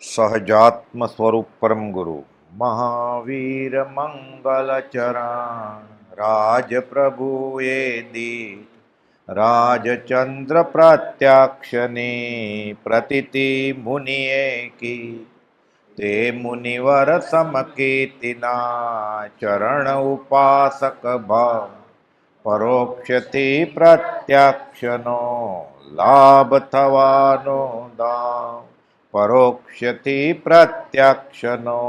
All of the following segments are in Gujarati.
સહજાત્મ સ્વરૂપ પરમ ગુરુ મહાવીર મંગલ ચરણ રાજ પ્રભુએ દીઠ રાજચંદ્ર પ્રત્યક્ષની પ્રતીતિ મુનિએ કી તે મુનિવર સમકીર્તિના ચરણ ઉપાસક ભાવ પરોક્ષથી પ્રત્યક્ષનો લાભ થવાનો દાવ પરોક્ષથી પ્રત્યક્ષનો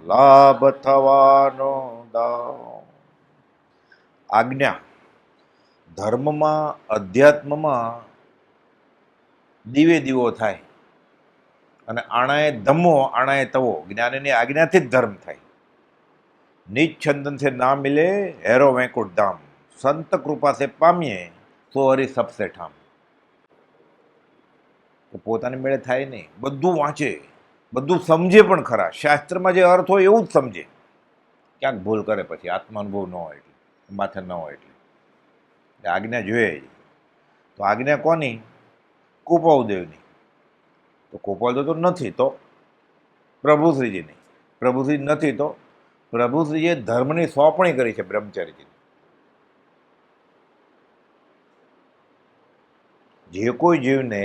લાભ થવાનો દાવ. આજ્ઞા ધર્મમાં અધ્યાત્મમાં દીવે દીવો થાય અને આણાએ ધમ્મો આણાએ તવો. જ્ઞાનીની આજ્ઞાથી જ ધર્મ થાય. નિજ છંદન સે ના મિલે હેરો વૈકુંઠ ધામ, સંત કૃપા સે પામીએ સો હરી સબસે ઠામ. તો પોતાની મેળે થાય નહીં. બધું વાંચે, બધું સમજે પણ ખરા. શાસ્ત્રમાં જે અર્થ હોય એવું જ સમજે. ક્યાંક ભૂલ કરે પછી આત્માનુભવ ન હોય એટલે, માથે ન હોય એટલે આજ્ઞા જોઈએ જ. તો આજ્ઞા કોની? કુપાવદેવની. તો કુપાવદેવ તો નથી તો પ્રભુશ્રીજીની. પ્રભુશ્રી નથી તો પ્રભુશ્રીએ ધર્મની સોંપણી કરી છે બ્રહ્મચારીજીને. જે કોઈ જીવને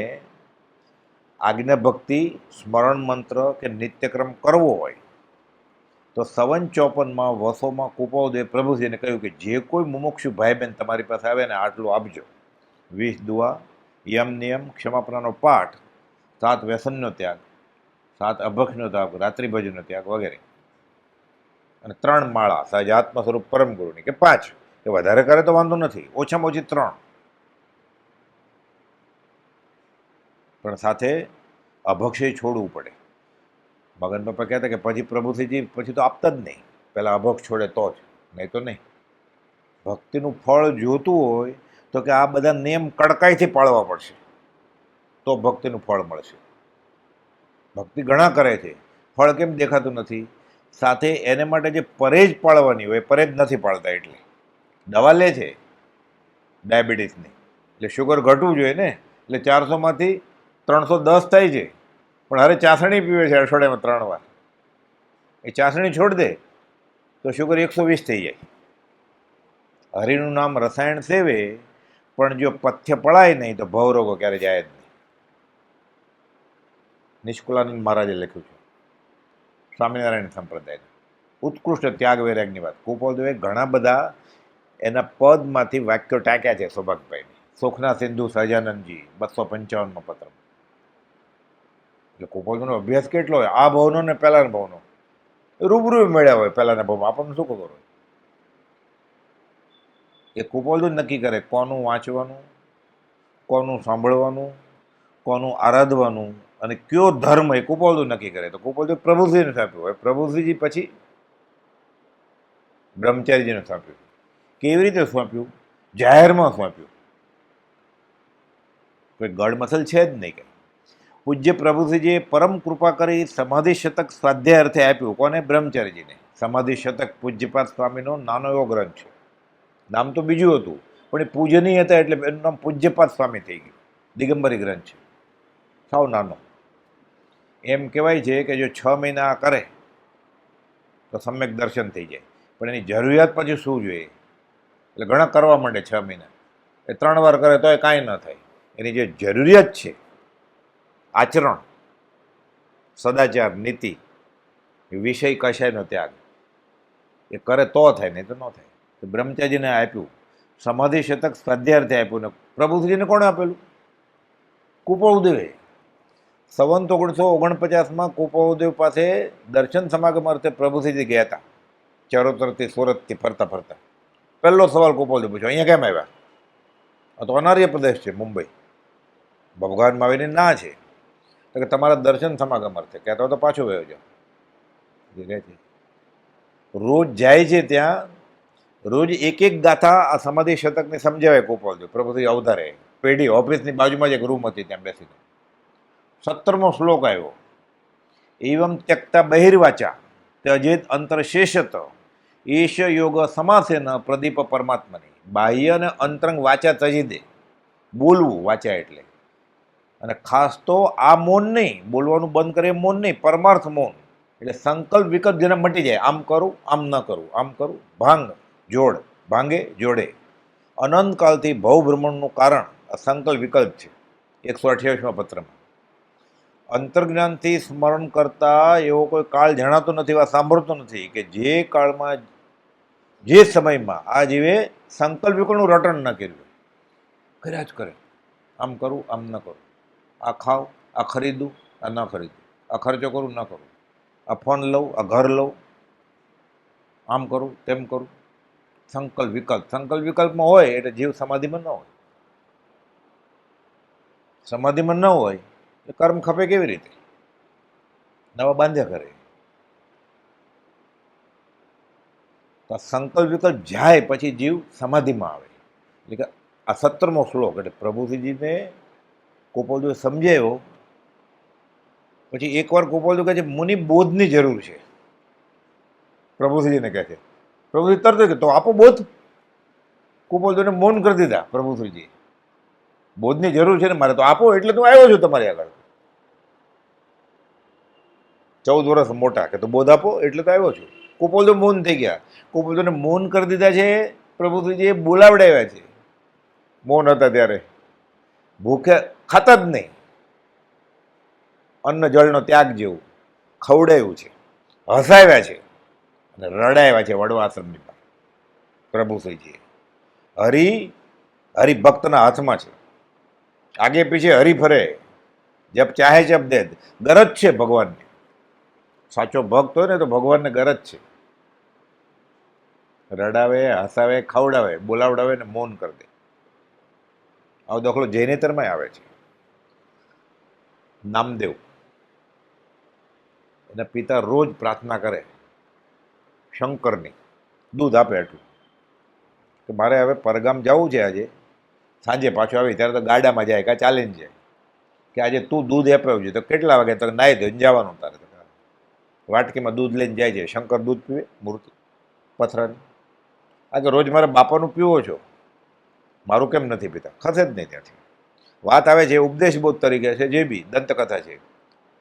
આજ્ઞા ભક્તિ, સ્મરણ મંત્ર કે નિત્યક્રમ કરવો હોય તો 54 વસોમાં કુપાવદેવ પ્રભુજીને કહ્યું કે જે કોઈ મુમુક્ષુ ભાઈ બહેન તમારી પાસે આવે ને આટલું આપજો. 20 દુઆ, યમ નિયમ, ક્ષમાપનાનો પાઠ, 7 વ્યસનનો ત્યાગ, 7 અભક્ષનો ત્યાગ, રાત્રિ ભોજનનો ત્યાગ વગેરે, અને 3 માળા સહજાત્મ સ્વરૂપ પરમ ગુરુની કે 5. એ વધારે કરે તો વાંધો નથી, ઓછામાં ઓછી 3. પણ સાથે અભક્ષય છોડવું પડે. મગન પપ્પા કહેતા કે પછી પ્રભુશ્રીજી પછી તો આપતા જ નહીં, પહેલાં અભક્ષ છોડે તો જ, નહીં તો નહીં. ભક્તિનું ફળ જોતું હોય તો કે આ બધા નિયમ કડકાઈથી પાળવા પડશે તો ભક્તિનું ફળ મળશે. ભક્તિ ઘણા કરે છે, ફળ કેમ દેખાતું નથી? સાથે એને માટે જે પરેજ પાળવાની હોય પરેજ નથી પાળતા. એટલે દવા લે છે ડાયાબિટીસની, એટલે શુગર ઘટવું જોઈએ ને, એટલે 400માંથી 310 થાય છે. પણ હવે ચાસણી પીવે છે અઠવાડિયામાં 3 વાર. એ ચાસણી છોડ દે તો શુગર 120 થઈ જાય. હરિનું નામ રસાયણ સેવે, પણ જો પથ્ય પડાય નહીં તો ભવરોગો ક્યારે જાય જ નહીં. નિષ્કુળાનંદ મહારાજે લખ્યું છે સ્વામિનારાયણ સંપ્રદાયને ઉત્કૃષ્ટ ત્યાગ વૈરાગની વાત. કુપાવદેવે ઘણા બધા એના પદમાંથી વાક્યો ટાંક્યા છે સૌભાગભાઈની. સુખના સિંધુ સહજાનંદજી 255માં પત્ર. એટલે કુપાવદેવનો અભ્યાસ કેટલો હોય? આ ભાવનો ને પહેલાના ભાવનો રૂબરૂ મળ્યા હોય. પહેલાના ભાવમાં આપણને શું ખબર હોય? એ કુપાવદેવ નક્કી કરે કોનું વાંચવાનું, કોનું સાંભળવાનું, કોનું આરાધવાનું અને કયો ધર્મ એ કુપાવદેવ નક્કી કરે. તો કુપાવદેવ પ્રભુશ્રીને સોંપ્યું હોય, પ્રભુશ્રીજી પછી બ્રહ્મચારીજીને સોંપ્યું. કેવી રીતે સોંપ્યું? જાહેરમાં સોંપ્યું. કોઈ ગળમથલ છે જ નહીં કંઈ. પૂજ્ય પ્રભુશ્રીજીએ પરમ કૃપા કરી સમાધિ શતક સ્વાધ્યાય અર્થે આપ્યું. કોને? બ્રહ્મચારીજીને. સમાધિ શતક પૂજ્યપાદ સ્વામીનો નાનો એવો ગ્રંથ છે. નામ તો બીજું હતું પણ એ પૂજનીય હતા એટલે એનું નામ પૂજ્યપાદ સ્વામી થઈ ગયું. દિગંબરી ગ્રંથ છે, સાવ નાનો. એમ કહેવાય છે કે જો 6 મહિના કરે તો સમ્યક દર્શન થઈ જાય. પણ એની જરૂરિયાત પછી શું જોઈએ? એટલે ઘણા કરવા માંડે 6 મહિના. એ 3 વાર કરે તો એ કાંઈ ન થાય. એની જે જરૂરિયાત છે આચરણ, સદાચાર, નીતિ, વિષય કશાયનો ત્યાગ, એ કરે તો થાય, નહીં તો ન થાય. તો બ્રહ્મચારીજીને આપ્યું. સમાધિ શતક સ્વાધ્યાયથી આપ્યું. ને પ્રભુશ્રીજીને કોણે આપેલું? કુપાવદેવે. સંવત 1949માં કુપાવદેવ પાસે દર્શન સમાગમ અર્થે પ્રભુશ્રીજી ગયા હતા. ચરોતરથી સુરતથી ફરતા ફરતા પહેલો સવાલ કુપાવદેવ પૂછ્યો, અહીંયા કેમ આવ્યા? આ તો અનાર્ય પ્રદેશ છે, મુંબઈ. ભગવાન મહાવીરની ના છે તો કે તમારા દર્શન સમાગમ અર્થે. કહેતા હોય તો પાછો વયો જાઓ. રોજ જાય છે ત્યાં, રોજ એક એક ગાથા આ સમાધિ શતકને સમજાવે કુપાવદેવ. પ્રભુશ્રી અવતારે પેઢી ઓફિસની બાજુમાં જ એક રૂમ હતી, ત્યાં બેસીને 17મો શ્લોક આવ્યો. એવમ ત્યક્તા બહિર્વાચા ત્યજેત અંતરશેષત એશ યોગ સમાસેન પ્રદીપ પરમાત્માની. બાહ્ય અને અંતરંગ વાચા તજી દે. બોલવું વાચા એટલે, અને ખાસ તો આ મૌન નહીં, બોલવાનું બંધ કરે મૌન નહીં, પરમાર્થ મૌન. એટલે સંકલ્પ વિકલ્પ જેને મટી જાય, આમ કરું આમ ન કરું, આમ કરું, ભાંગ જોડ, ભાંગે જોડે. અનંતકાળથી ભવભ્રમણનું કારણ આ સંકલ્પ વિકલ્પ છે. 128મા પત્રમાં અંતર્જ્ઞાનથી સ્મરણ કરતા એવો કોઈ કાળ જણાતો નથી, એવા સાંભળતો નથી કે જે કાળમાં જે સમયમાં આ જીવે સંકલ્પ વિકલ્પનું રટણ ન કર્યું, કર્યા જ કરે. આમ કરું આમ ન કરું, આ ખાવ આ ખરીદું આ ન ખરીદું, આ ખર્ચો કરું ન કરું, આ ફોન લઉં આ ઘર લઉં, આમ કરું તેમ કરું. સંકલ્પ વિકલ્પ, સંકલ્પ વિકલ્પમાં હોય એટલે જીવ સમાધિમાં ન હોય. સમાધિમાં ન હોય એ કર્મ ખપે કેવી રીતે? નવા બાંધ્યા કરે. તો સંકલ્પ વિકલ્પ જાય પછી જીવ સમાધિમાં આવે. એટલે કે આ 17મો શ્લોક એટલે પ્રભુજીને ગોપાલદેવ સમજાયો. પછી એકવાર ગોપાલદેવ કહે છે મુનિ બોધની જરૂર છે. પ્રભુશ્રીજીને કહે છે. પ્રભુશ્રી તરત કે તો આપો બોધ. ગોપાલદેવને મૌન કરી દીધા પ્રભુશ્રીજી. બોધની જરૂર છે ને મારે, તો આપો એટલે તું આવ્યો છું તમારી આગળ. 14 વર્ષ મોટા કે તો બોધ આપો એટલે તો આવ્યો છું. ગોપાલદેવ મૌન થઈ ગયા. ગોપાલદેવને મૌન કરી દીધા છે. પ્રભુશ્રીજીએ બોલાવડાવ્યા છે. મૌન હતા ત્યારે ભૂખ્યા ખાતા જ નહીં, અન્ન જળનો ત્યાગ જેવું ખવડાવ્યું છે, હસાવ્યા છે અને રડાવ્યા છે વડવાશ્રમની પાસે. પ્રભુશ્રીજીએ હરિભક્તના હાથમાં છે, આગે પીછે હરી ફરે, જબ ચાહે જબ દે. ગરજ છે ભગવાનને. સાચો ભક્ત હોય ને તો ભગવાનને ગરજ છે. રડાવે, હસાવે, ખવડાવે, બોલાવડાવે ને મૌન કરી દે. આવો દાખલો જૈનેતરમાં આવે છે. નામદેવ એના પિતા રોજ પ્રાર્થના કરે શંકરની, દૂધ આપે એટલું કે મારે હવે પરગામ જવું છે, આજે સાંજે પાછું આવી ત્યારે તો ગાડામાં જાય કાં ચાલીને જાય, કે આજે તું દૂધ આપ્યું છે તો કેટલા વાગે તો નાહી ધોઈને જવાનું તારે. વાટકીમાં દૂધ લઈને જાય છે. શંકર દૂધ પીવે મૂર્તિ પથરાની. આ કે રોજ મારે બાપાનું પીવો છો, મારું કેમ નથી પીતા? ખસે જ નહીં ત્યાંથી. વાત આવે છે ઉપદેશ બોધ તરીકે છે, જે બી દંતકથા છે.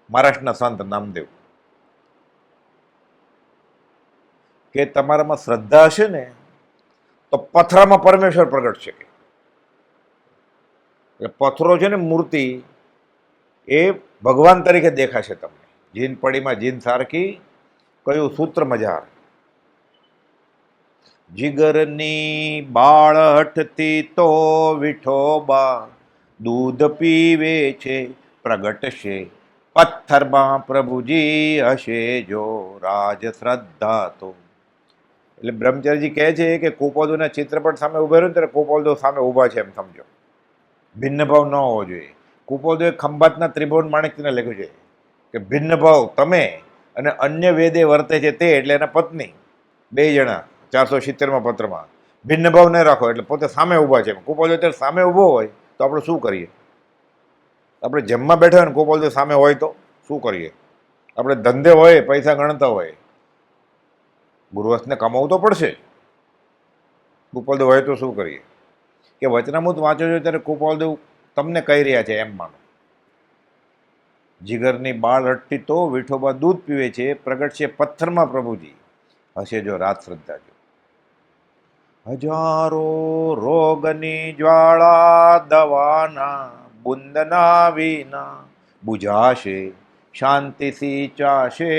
મહારાષ્ટ્રના સંત નામદેવ કે તમારામાં શ્રદ્ધા હશે ને તો પથરામાં પરમેશ્વર પ્રગટ છે. એટલે પથરો છે ને મૂર્તિ એ ભગવાન તરીકે દેખાશે તમને. જીન પડીમાં જીન સારખી, કયું સૂત્ર મજાર. જીગરની બાળહઠથી તો વિઠોબા દૂધ પીવે છે, પ્રગટશે પથ્થરમાં પ્રભુજી હશે જો રાજ શ્રદ્ધા તો. એટલે બ્રહ્મચારીજી કહે છે કે ગોપાલદેવના ચિત્રપટ સામે ઉભા રહ્યો ને ત્યારે ગોપાલદેવ સામે ઊભા છે એમ સમજો. ભિન્ન ભાવ ન હોવો જોઈએ. ગોપાલદેવે ખંભાતના ત્રિભુવન માણેકને લખ્યું છે કે ભિન્ન ભાવ તમે અને અન્ય વેદે વર્તે છે તે, એટલે એના પત્ની, 2 જણા 470મા પત્રમાં ભિન્ન ભાવ ન રાખો. એટલે પોતે સામે ઊભા છે. ગોપાલદેવ ત્યારે સામે ઊભો હોય તો આપણે શું કરીએ? આપણે જમવા બેઠા હોય ને ગોપાલદેવ સામે હોય તો શું કરીએ? આપણે ધંધે હોય, પૈસા ગણતા હોય, ગુરુવંશને કમાવું તો પડશે. ગોપાલદેવ હોય તો શું કરીએ? કે વચનામૃત વાંચો છો ત્યારે ગોપાલદેવ તમને કહી રહ્યા છે એમ માનો. જીગરની બાળહટ્ટી તો વિઠોબા દૂધ પીવે છે, પ્રગટ છે પથ્થરમાં પ્રભુજી હશે જો રાત શ્રદ્ધા જો. હજારો રોગની જ્વાળા દવાના બુંદના વિના બુઝાશે, શાંતિ સિંચાશે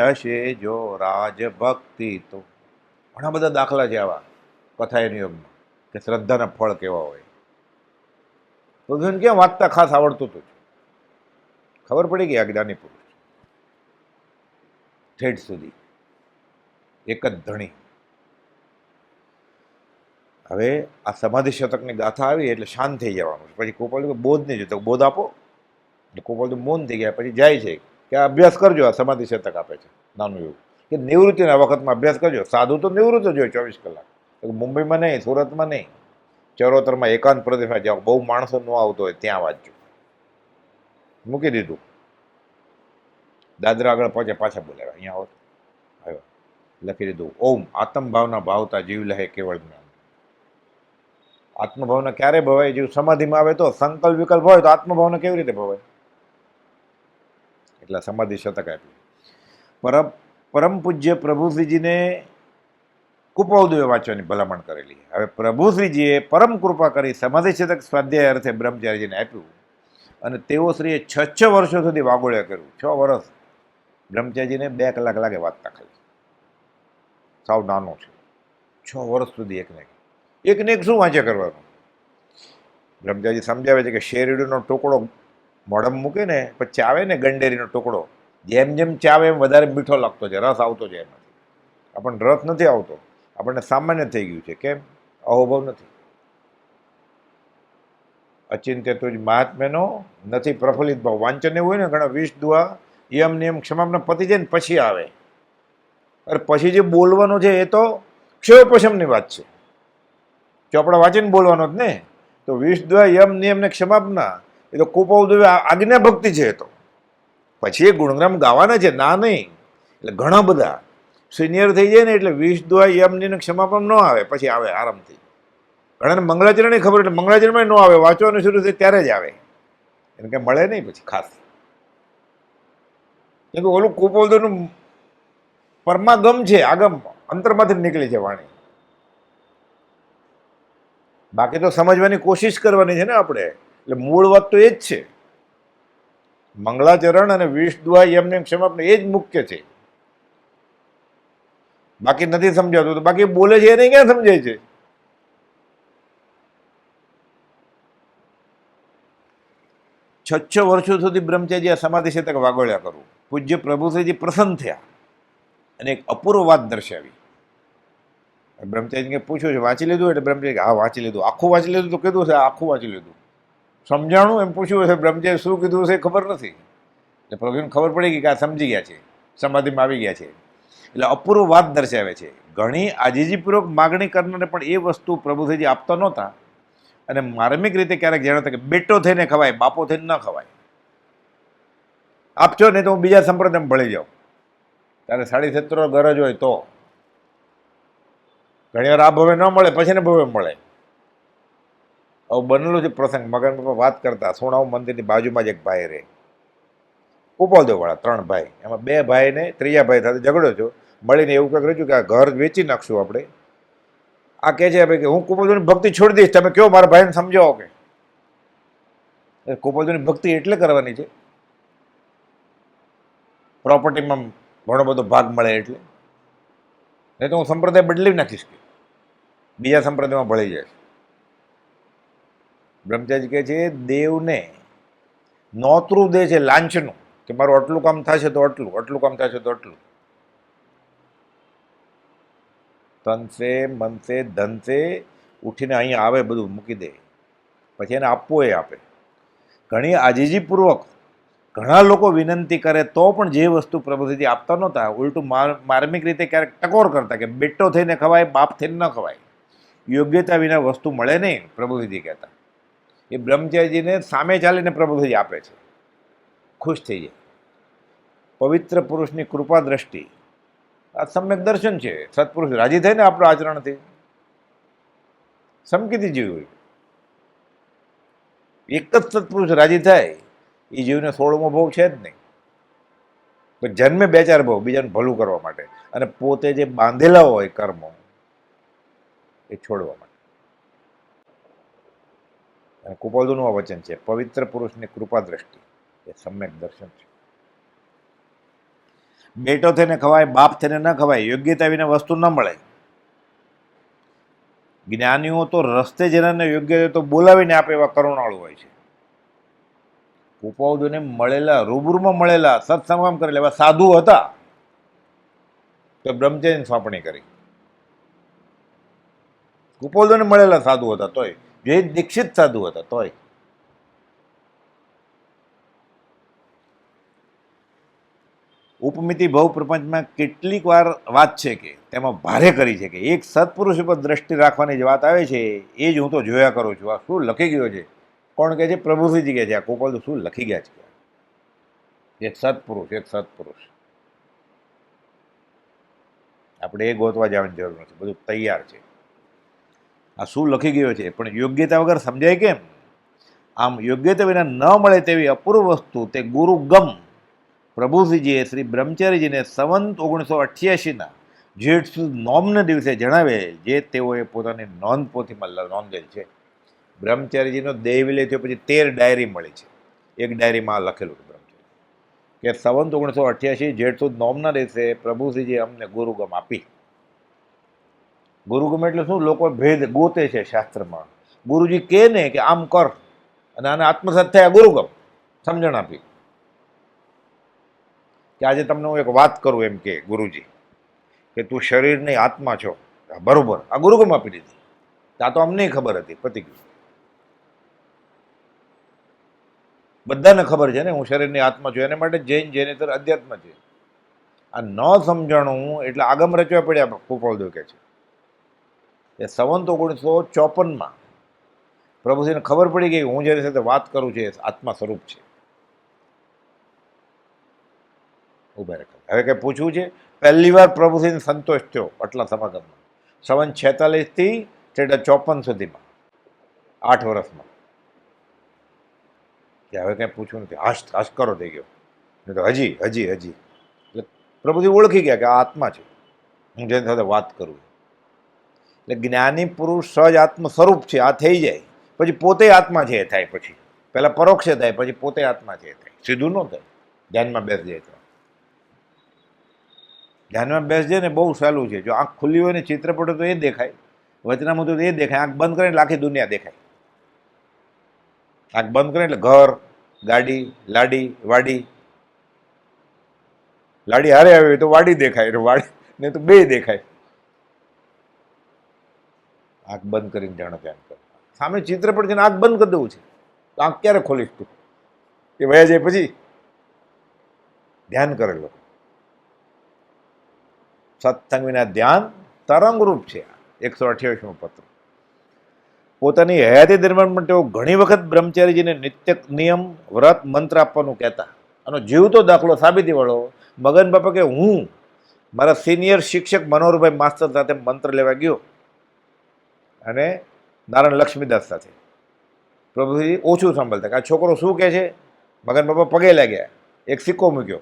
હશે જો રાજ ભક્તિ તો. ઘણા બધા દાખલા છે આવા કથાયન યોગમાં કે શ્રદ્ધાના ફળ કેવા હોય. તો ક્યાં વાંચતા ખાસ આવડતું હતું, ખબર પડી ગઈ આ જ્ઞાની પુરુષ ઠેઠ સુધી એક જ ધણી. હવે આ સમાધિ શતકની ગાથા આવી એટલે શાંત થઈ જવાનું. પછી ગોપાલદેવ બોધ નહીં જોતો, બોધ આપો. એટલે ગોપાલદેવ મૌન થઈ ગયા. પછી જાય છે કે આ અભ્યાસ કરજો, આ સમાધિ શતક આપે છે નાનું એવું, કે નિવૃત્તિના વખતમાં અભ્યાસ કરજો. સાધુ તો નિવૃત્ત જ હોય 24 કલાક. મુંબઈમાં નહીં, સુરતમાં નહીં, ચરોતરમાં એકાંત પ્રદેશમાં જાઓ, બહુ માણસો ન આવતો હોય ત્યાં વાંચજો. મૂકી દીધું. દાદરા આગળ પહોંચે પાછા બોલાવ્યા, અહીંયા આવો. આવ્યો, લખી દીધું ઓમ આત્મભાવના ભાવતા જીવ લહે કેવળ જ્ઞાન. આત્મભાવના ક્યારે ભવાય? જેવું સમાધિમાં આવે તો. સંકલ્પ વિકલ્પ હોય તો આત્મભાવના કેવી રીતે ભવાય? એટલે સમાધિ શતક આપ્યું. પરમ પૂજ્ય પ્રભુશ્રીજીને કુપાઉદય વાંચવાની ભલામણ કરેલી. હવે પ્રભુશ્રીજીએ પરમ કૃપા કરી સમાધિ શતક સ્વાધ્યાય અર્થે બ્રહ્મચારીજીને આપ્યું અને તેઓ શ્રીએ 6 વર્ષો સુધી વાગોળ્યા કર્યું. 6 વર્ષ બ્રહ્મચારીજીને 2 કલાક લાગે વાંચતા ખાલી. સાવ નાનો છે. 6 વર્ષ સુધી એકને એક શું વાંચ્યા કરવાનું? બ્રહ્મચારીજી સમજાવે છે કે શેરડીનો ટુકડો મોઢામાં મૂકે ને પછી ચાવે ને, ગંડેરીનો ટુકડો જેમ જેમ ચાવે એમ વધારે મીઠો લાગતો છે, રસ આવતો છે એમાંથી. આપણને રસ નથી આવતો, આપણને સામાન્ય થઈ ગયું છે. કેમ? અહોભાવ નથી. અચિંત્ય તુજ મહાત્મ્યનો નથી પ્રફુલ્લિત ભાવ. વાંચન એવું હોય ને, ઘણા 20 દુઆ યમ નિયમ ક્ષમાપના પતી જાય ને પછી આવે. અરે પછી જે બોલવાનો છે એ તો ક્ષયોપશમની વાત છે. ચોપડા વાંચીને બોલવાનો જ ને. તો 20 દુઆ યમ નિયમ ને ક્ષમાપના એ તો કુપાઉદય આજ્ઞા ભક્તિ છે. એ તો પછી એ ગુણગ્રામ ગાવાના છે, ના નહીં. એટલે ઘણા બધા સિનિયર થઈ જાય ને એટલે 20 દુઆ યમ નિયમ ક્ષમાપન ન આવે, પછી આવે આરામથી. ઘણાને મંગળાચરણની ખબર એટલે મંગળાચરણમાં ન આવે, વાંચવાનું શરૂ થાય ત્યારે જ આવે. એને કંઈ મળે નહીં પછી ખાસ. કેમ કે ઓલું કુપાઉદયનું પરમાગમ છે, આગમ અંતરમાંથી નીકળી છે વાણી. બાકી તો સમજવાની કોશિશ કરવાની છે ને આપણે. એટલે મૂળ વાત તો એ જ છે. મંગળાચરણ અને 20 દુઆ યમને ક્ષમાપન એ જ મુખ્ય છે. બાકી નથી સમજાતું તો બાકી બોલે છે એને ક્યાં સમજાય છે? છ વર્ષો સુધી બ્રહ્મચારી આ સમાધિ શતક વાગોળ્યા કરવું. પૂજ્ય પ્રભુશ્રીજી પ્રસન્ન થયા અને એક અપૂર્વ વાત દર્શાવી. બ્રહ્મચારીને પૂછ્યું છે વાંચી લીધું? એટલે બ્રહ્મચારી હા વાંચી લીધું. આખું વાંચી લીધું તો કીધું છે આખું વાંચી લીધું. સમજાણું એમ પૂછ્યું છે. બ્રહ્મચારી શું કીધું છે ખબર નથી. એટલે પ્રભુને ખબર પડી ગઈ કે આ સમજી ગયા છે, સમાધિમાં આવી ગયા છે. એટલે અપૂર્વ વાત દર્શાવે છે. ઘણી આજીજીપૂર્વક માગણી કરનારને પણ એ વસ્તુ પ્રભુશ્રીજી આપતા નહોતા. અને માર્મિક રીતે ક્યારેક જણાતા કે બેટો થઈને ખવાય, બાપો થઈને ન ખવાય. આપજો નહીં તો હું બીજા સંપ્રદાયમાં ભળી જાઉં. ત્યારે 7.5 ગરજ હોય તો ઘણી વાર આ ભવે ન મળે, પછી ને ભવે મળે. હવે બનેલું છે પ્રસંગ. મગન પપ્પા વાત કરતા, સોણાવ મંદિરની બાજુમાં જ એક ભાઈ રહે, કુપાઉદયવાળા 3 ભાઈ. એમાં 2 ભાઈને 3જા ભાઈ સાથે ઝઘડો થયો. મળીને એવું કંઈક રહ્યું કે આ ઘર વેચી નાખશું આપણે. આ કહે છે ભાઈ કે હું કુપાઉદયની ભક્તિ છોડી દઈશ, તમે કયો મારા ભાઈને સમજાવો. કે કુપાઉદયની ભક્તિ એટલે કરવાની છે પ્રોપર્ટીમાં ઘણો બધો ભાગ મળે એટલે. નહીં તો હું સંપ્રદાય બદલી નાખીશ, કે બીજા સંપ્રદાયમાં ભળી જાય. બ્રહ્મચારી કહે છે દેવને નોતરું દે છે લાંચનું, કે મારું આટલું કામ થશે તો આટલું, આટલું કામ થશે તો આટલું. તનસે મનસે ધનસે ઉઠીને અહીંયા આવે, બધું મૂકી દે, પછી એને આપવું એ આપે. ઘણી આજીજીપૂર્વક ઘણા લોકો વિનંતી કરે તો પણ જે વસ્તુ પ્રભુશ્રીજી આપતા નહોતા, ઉલટું માર્મિક રીતે ક્યારેક ટકોર કરતા કે બેટો થઈને ખવાય, બાપ થઈને ન ખવાય. યોગ્યતા વિના વસ્તુ મળે નહીં, પ્રભુશ્રીજી કહેતા. એ બ્રહ્મચારીજીને સામે ચાલીને પ્રભુશ્રીજી આપે છે, ખુશ થઈ જાય. પવિત્ર પુરુષની કૃપા દ્રષ્ટિ આ સમ્યક દર્શન છે. સત્પુરુષ રાજી થાય ને આપણું આચરણથી, સમકીથી જીવ હોય. એક જ સત્પુરુષ રાજી થાય એ જીવને 16મો ભાવ છે જ નહીં. તો જન્મે 2-4 ભાવ બીજાનું ભલું કરવા માટે, અને પોતે જે બાંધેલા હોય કર્મો એ છોડવા માટે. અને કુપાઉદયનું આ વચન છે, પવિત્ર પુરુષની કૃપા દ્રષ્ટિ એ સમ્યક દર્શન છે. બેટો થઈને ખવાય, બાપ થઈને ન ખવાય. યોગ્યતા વિના વસ્તુ ન મળે. જ્ઞાનીઓ તો રસ્તે જેનાને યોગ્ય તો બોલાવીને આપે એવા કરુણાળુ હોય છે. કુપાઉદયને મળેલા, રૂબરૂમાં મળેલા, સત્સંગમ કરેલા એવા સાધુ હતા તો બ્રહ્મચારીને સોંપણી કરી. કુપાઉદયને મળેલા સાધુ હતા તોય, જે દીક્ષિત સાધુ હતા તોય. ઉપમિતિ ભવ પ્રપંચમાં કેટલીક વાર વાત છે કે તેમાં ભારે કરી છે કે એક સત્પુરુષ ઉપર દ્રષ્ટિ રાખવાની જે વાત આવે છે એ જ હું તો જોયા કરું છું. આ શું લખી ગયો છે? કોણ કહે છે? પ્રભુશ્રીજી કહે છે. આ કુપાઉદય શું લખી ગયા છે? એક સત્પુરુષ, એક સત્પુરુષ. આપણે એ ગોતવા જવાની જરૂર નથી, બધું તૈયાર છે. આ શું લખી ગયો છે, પણ યોગ્યતા વગર સમજાય કેમ? આમ યોગ્યતા વિના ન મળે તેવી અપૂર્વ વસ્તુ તે ગુરુગમ પ્રભુશ્રીજીએ શ્રી બ્રહ્મચારીજીને સંવંત 1988ના જેઠ સુદ નોમને દિવસે જણાવે, જે તેઓએ પોતાની નોંધ પોથીમાં નોંધેલ છે. બ્રહ્મચારીજીનો દેહ વિલય થયો પછી 13 ડાયરી મળી છે. એક ડાયરીમાં લખેલું હતું બ્રહ્મચારી કે સંવંત 1988 જેઠ સુદ નોમના દિવસે પ્રભુશ્રીજીએ અમને ગુરુગમ આપી. ગુરુગમ એટલે શું? લોકો ભેદ ગોતે છે શાસ્ત્રમાં. ગુરુજી કહે ને કે આમ કર અને આને આત્મસાત થયા ગુરુગમ સમજણ આપી કે આજે તમને હું એક વાત કરું એમ કે ગુરુજી કે તું શરીર નહીં આત્મા છો. બરોબર, આ ગુરુગમ આપી દીધી. આ તો અમને ખબર હતી, પતી ગયું. બધાને ખબર છે ને હું શરીરની આત્મા છું, એના માટે જૈન જૈનેતર અધ્યાત્મ છે. આ ન સમજણું એટલે આગમ રચવા પડ્યા. ગોપાલદેવ કહે છે એ સંવંત 1954માં પ્રભુજીને ખબર પડી ગઈ હું જેની સાથે વાત કરું છું એ આત્મા સ્વરૂપ છે. ઉભા રાખે હવે કંઈ પૂછવું છે? પહેલી વાર પ્રભુજીને સંતોષ થયો આટલા સમાગમમાં સંવંત 46થી 54 સુધીમાં 8 વર્ષમાં. કે હવે કંઈ પૂછવું નથી, હાશકારો થઈ ગયો. નહીં તો હજી એટલે પ્રભુજી ઓળખી ગયા કે આ આત્મા છે, હું જેની સાથે વાત કરું. એટલે જ્ઞાની પુરુષ સહજ આત્મ સ્વરૂપ છે આ થઈ જાય પછી પોતે આત્મા છે એ થાય. પછી પહેલાં પરોક્ષે થાય, પછી પોતે આત્મા છે એ થાય. સીધું ન થાય. ધ્યાનમાં બેસી જાય તો ધ્યાનમાં બેસી જાય ને બહુ સહેલું છે. જો આંખ ખુલ્લી હોય ને ચિત્રપટો તો એ દેખાય, વચનામૃતો તો એ દેખાય. આંખ બંધ કરે એટલે આખી દુનિયા દેખાય. આંખ બંધ કરે એટલે ઘર, ગાડી, લાડી, વાડી. લાડી હારે આવી હોય તો વાડી દેખાય, એટલે વાડી નહીં તો બે દેખાય. આંખ બંધ કરીને જાણો ધ્યાન કરો. સામે ચિત્રપટ છે ને આંખ બંધ કરી દેવું છે તો આંખ ક્યારે ખોલીશ તું? એ વયા જાય પછી ધ્યાન કરેલો. સત્સંગ વિના ધ્યાન તરંગરૂપ છે. 128મો પત્ર. પોતાની હયાતી દરમિયાન પણ તેઓ ઘણી વખત બ્રહ્મચારીજીને નિત્ય નિયમ વ્રત મંત્ર આપવાનું કહેતા. આનો જીવતો દાખલો સાબિતી વાળો મગન બાપા કે હું મારા સિનિયર શિક્ષક મનોહરભાઈ માસ્તર સાથે મંત્ર લેવા ગયો અને નારાયણ લક્ષ્મીદાસ સાથે. પ્રભુજી ઓછું સાંભળતા કે આ છોકરો શું કહે છે. મગન બાપા પગે લાગ્યા, એક સિક્કો મૂક્યો.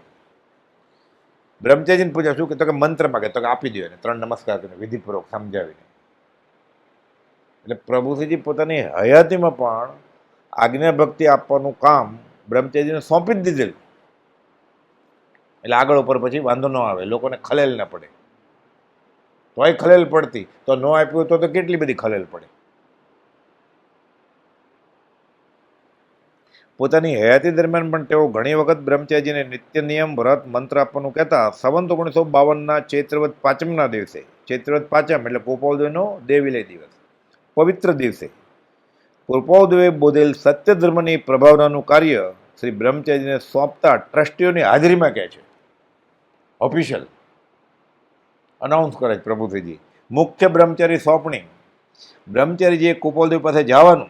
બ્રહ્મચારીજીને પૂછ્યા શું કે? તો કે મંત્ર માગે. તો કે આપી દો એને. 3 નમસ્કાર કરીને વિધિપૂર્વક સમજાવીને. એટલે પ્રભુશ્રીજી પોતાની હયાતીમાં પણ આજ્ઞા ભક્તિ આપવાનું કામ બ્રહ્મચારીજીને સોંપી જ દીધેલું. એટલે આગળ ઉપર પછી વાંધો ન આવે, લોકોને ખલેલ ન પડે. તોય ખલેલ પડતી તો ન આપ્યું તો કેટલી બધી ખલેલ પડે. પોતાની હયાતી દરમિયાન પણ તેઓ ઘણી વખત બ્રહ્મચારીજીને નિત્ય નિયમ વ્રત મંત્ર આપવાનું કહેતા. સંવંત 1952ના ચૈત્રવદ પાંચમના દિવસે, ચૈત્રવદ પાંચમ એટલે ગોપાલદેવનો દેહ વિલય દિવસ, પવિત્ર દિવસે ગોપાલદેવે બોધેલ સત્ય ધર્મની પ્રભાવનાનું કાર્ય શ્રી બ્રહ્મચારીજીને સોંપતા ટ્રસ્ટીઓની હાજરીમાં કહે છે. ઓફિશિયલ અનાઉન્સ કરે છે પ્રભુશ્રીજી. મુખ્ય બ્રહ્મચારી સોંપણી. બ્રહ્મચારીજીએ ગોપાલદેવ પાસે જવાનું,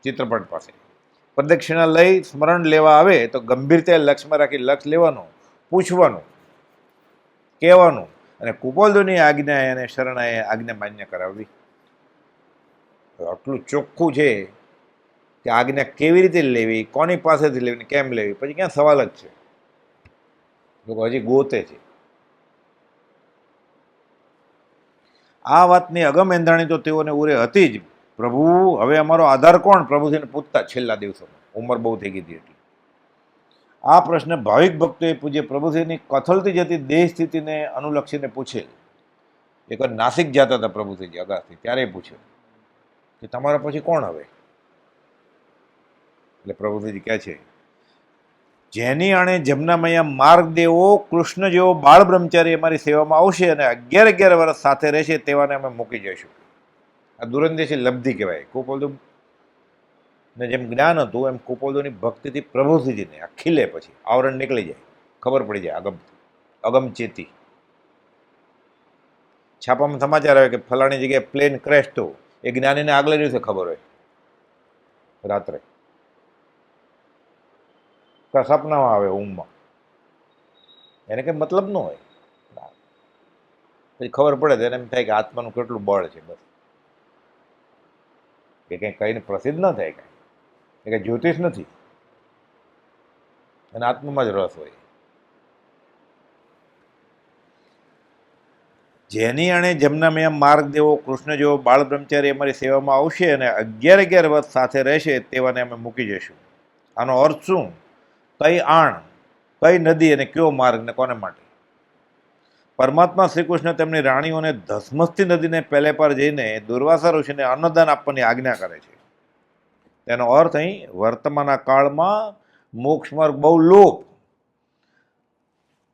ચિત્રપટ પાસે પ્રદક્ષિણા લઈ સ્મરણ લેવા આવે તો ગંભીરતાએ લક્ષમાં રાખી લક્ષ લેવાનું, પૂછવાનું, કહેવાનું અને ગોપાલદેવની આજ્ઞા અને શરણાએ આજ્ઞા માન્ય કરાવવી. આટલું ચોખ્ખું છે કે આજ્ઞા કેવી રીતે લેવી, કોની પાસેથી લેવી, કેમ લેવી, પછી ક્યાં સવાલ જ છે. લોકો હજી ગોતે છે. આ વાતની અગમ એંધાણી તો તેઓને ઉરે હતી જ. પ્રભુ હવે અમારો આધાર કોણ? પ્રભુજીને પૂછતા છેલ્લા દિવસોમાં. ઉંમર બહુ થઈ ગઈ હતી. આ પ્રશ્ન ભાવિક ભક્તોએ પૂજ્ય પ્રભુજીની કથલતી જતી દેહ સ્થિતિને અનુલક્ષીને પૂછેલ. એકવાર નાસિક જતા હતા પ્રભુજી અગાથી, ત્યારે પૂછ્યું કે તમારા પછી કોણ હવે? એટલે પ્રભુજી કહે છે જેની આણે જમનામૈયા માર્ગ દેવો કૃષ્ણ જેવો બાળ બ્રહ્મચારી અમારી સેવામાં આવશે અને 11 વર્ષ સાથે રહેશે તેવાને અમે મૂકી જઈશું. આ દુરંદેશી લબ્ધિ કહેવાય. ગોપાલદેવ ને જેમ જ્ઞાન હતું એમ ગોપાલદેવની ભક્તિથી પ્રભુજીને આ ખીલે, પછી આવરણ નીકળી જાય, ખબર પડી જાય. અગમચેતી. છાપામાં સમાચાર આવે કે ફલાણી જગ્યાએ પ્લેન ક્રેશ થયું, એ જ્ઞાનીને આગલા દિવસે ખબર હોય રાત્રે, સપનામાં આવે, ઊંઘમાં. એને કંઈ મતલબ ન હોય. પછી ખબર પડે તો એને એમ થાય કે આત્માનું કેટલું બળ છે. બસ કે કંઈ કહીને પ્રસિદ્ધ ન થાય કાંઈ, એ કંઈ જ્યોતિષ નથી, અને આત્મામાં જ રસ હોય. જેની આણે જમનામય માર્ગ દેવો કૃષ્ણ જેવો બાળ બ્રહ્મચારી અમારી સેવામાં આવશે અને 11 વર્ષ સાથે રહેશે, તેવાને અમે મૂકી જઈશું. આનો અર્થ શું? કઈ આણ, કઈ નદી અને કયો માર્ગ ને કોને માટે? પરમાત્મા શ્રી કૃષ્ણ તેમની રાણીઓને ધસમસતી નદીને પહેલે પાર જઈને દુર્વાસા ઋષિને અન્નદાન આપવાની આજ્ઞા કરે છે. તેનો અર્થ અહીં વર્તમાન કાળમાં મોક્ષ માર્ગ બહુ લોપ,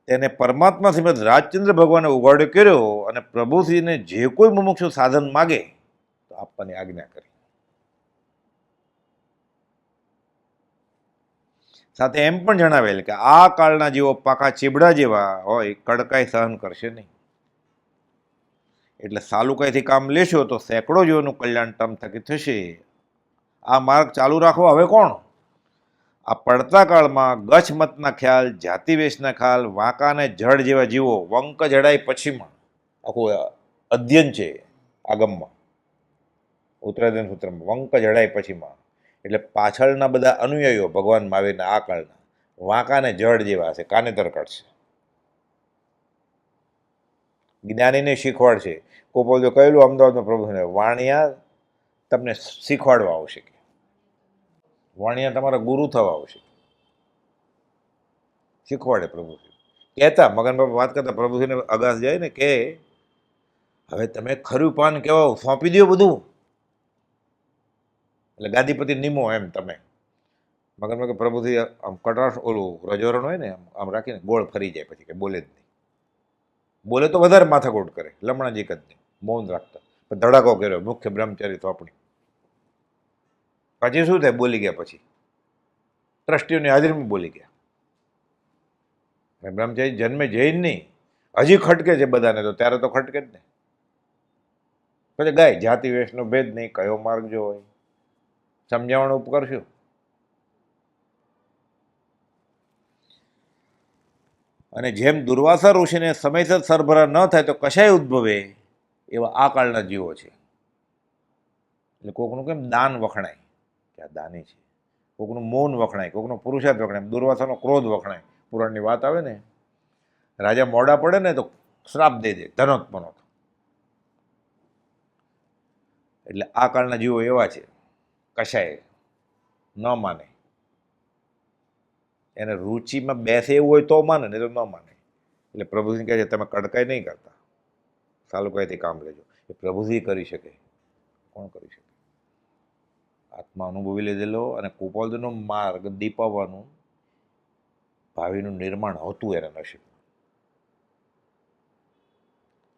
તેને પરમાત્મા શ્રીમદ રાજચંદ્ર ભગવાને ઉઘાડો કર્યો અને પ્રભુશ્રીને જે કોઈ મુમુક્ષુ સાધન માગે તો આપવાની આજ્ઞા કરી. સાથે એમ પણ જણાવેલ કે આ કાળના જીવો પાકા ચીબડા જેવા હોય, કડકાઈ સહન કરશે નહીં. એટલે સાલુકાઈથી કામ લેશો તો સેંકડો જીવોનું કલ્યાણ તમ થકી થશે. આ માર્ગ ચાલુ રાખવો હવે કોણ? આ પડતા કાળમાં ગચ્છ મતના ખ્યાલ, જાતિવેશના ખ્યાલ, વાંકા અને જળ જેવા જીવો વંક જડાઈ પછીમાં આખું અધ્યયન છે આગમમાં, ઉત્તરાધ્યન સૂત્રમાં વંક જડાઈ પછીમાં, એટલે પાછળના બધા અનુયાયીઓ ભગવાન મહાવીરના આ કાળના વાંકા અને જળ જેવા છે, કાનેતર કાઢશે. જ્ઞાનીને શીખવાડશે. કોપોલ જો કહેલું અમદાવાદમાં પ્રભુને, વાણિયા તમને શીખવાડવા આવશે, વાણિયા તમારા ગુરુ થવા આવશે, શીખવાડે પ્રભુશ્રી. કહેતા મગન બાપા વાત કરતા પ્રભુશ્રીને અગાસ જાય ને કે હવે તમે ખરું પાન કેવો સોંપી દો બધું, એટલે ગાદીપતિ નિમો એમ તમે. મગન બાપા પ્રભુશ્રી આમ કટાશ ઓલું રજોરણ હોય ને આમ રાખીને ગોળ ફરી જાય, પછી કે બોલે જ નહીં. બોલે તો વધારે માથાકૂટ કરે, લમણાજી જ નહીં, મૌન રાખતા. ધડાકો કર્યો મુખ્ય બ્રહ્મચારી સોંપણી. પછી શું થાય? બોલી ગયા. પછી ટ્રસ્ટીઓની હાજરીમાં બોલી ગયા. બ્રહ્મચારી જન્મે જઈને નહીં, હજી ખટકે છે બધાને, તો ત્યારે તો ખટકે જ ને. પછી ગાય જાતિ વેશનો ભેદ નહીં, કયો માર્ગ જો હોય સમજાવવાનો ઉપકાર શું? અને જેમ દુર્વાસા ઋષિને સમયસર સરભરા ન થાય તો કશાય ઉદ્ભવે, એવા આ કાળના જીવો છે. એટલે કોકનું કેમ દાન વખણાય કે આ દાની છે, કોકનું મૌન વખણાય, કોકનો પુરુષાર્થ વખણાય, દુર્વાસાનો ક્રોધ વખણાય. પુરાણની વાત આવે ને, રાજા મોડા પડે ને તો શ્રાપ દઈ દે, ધનોત્પનો. એટલે આ કાળના જીવો એવા છે, કશાય ન માને. એને રુચિમાં બેસે એવું હોય તો માને, નહીં તો ન માને. એટલે પ્રભુજી કહે છે તમે કડકાઈ નહીં કરતા, સાલુકાઈથી કામ લેજો. એ પ્રભુજી કરી શકે, કોણ કરી શકે? આત્મા અનુભવી લીધેલો અને કુપોલનો માર્ગ દીપાવવાનું ભાવિનું નિર્માણ હતું એના નસીબ.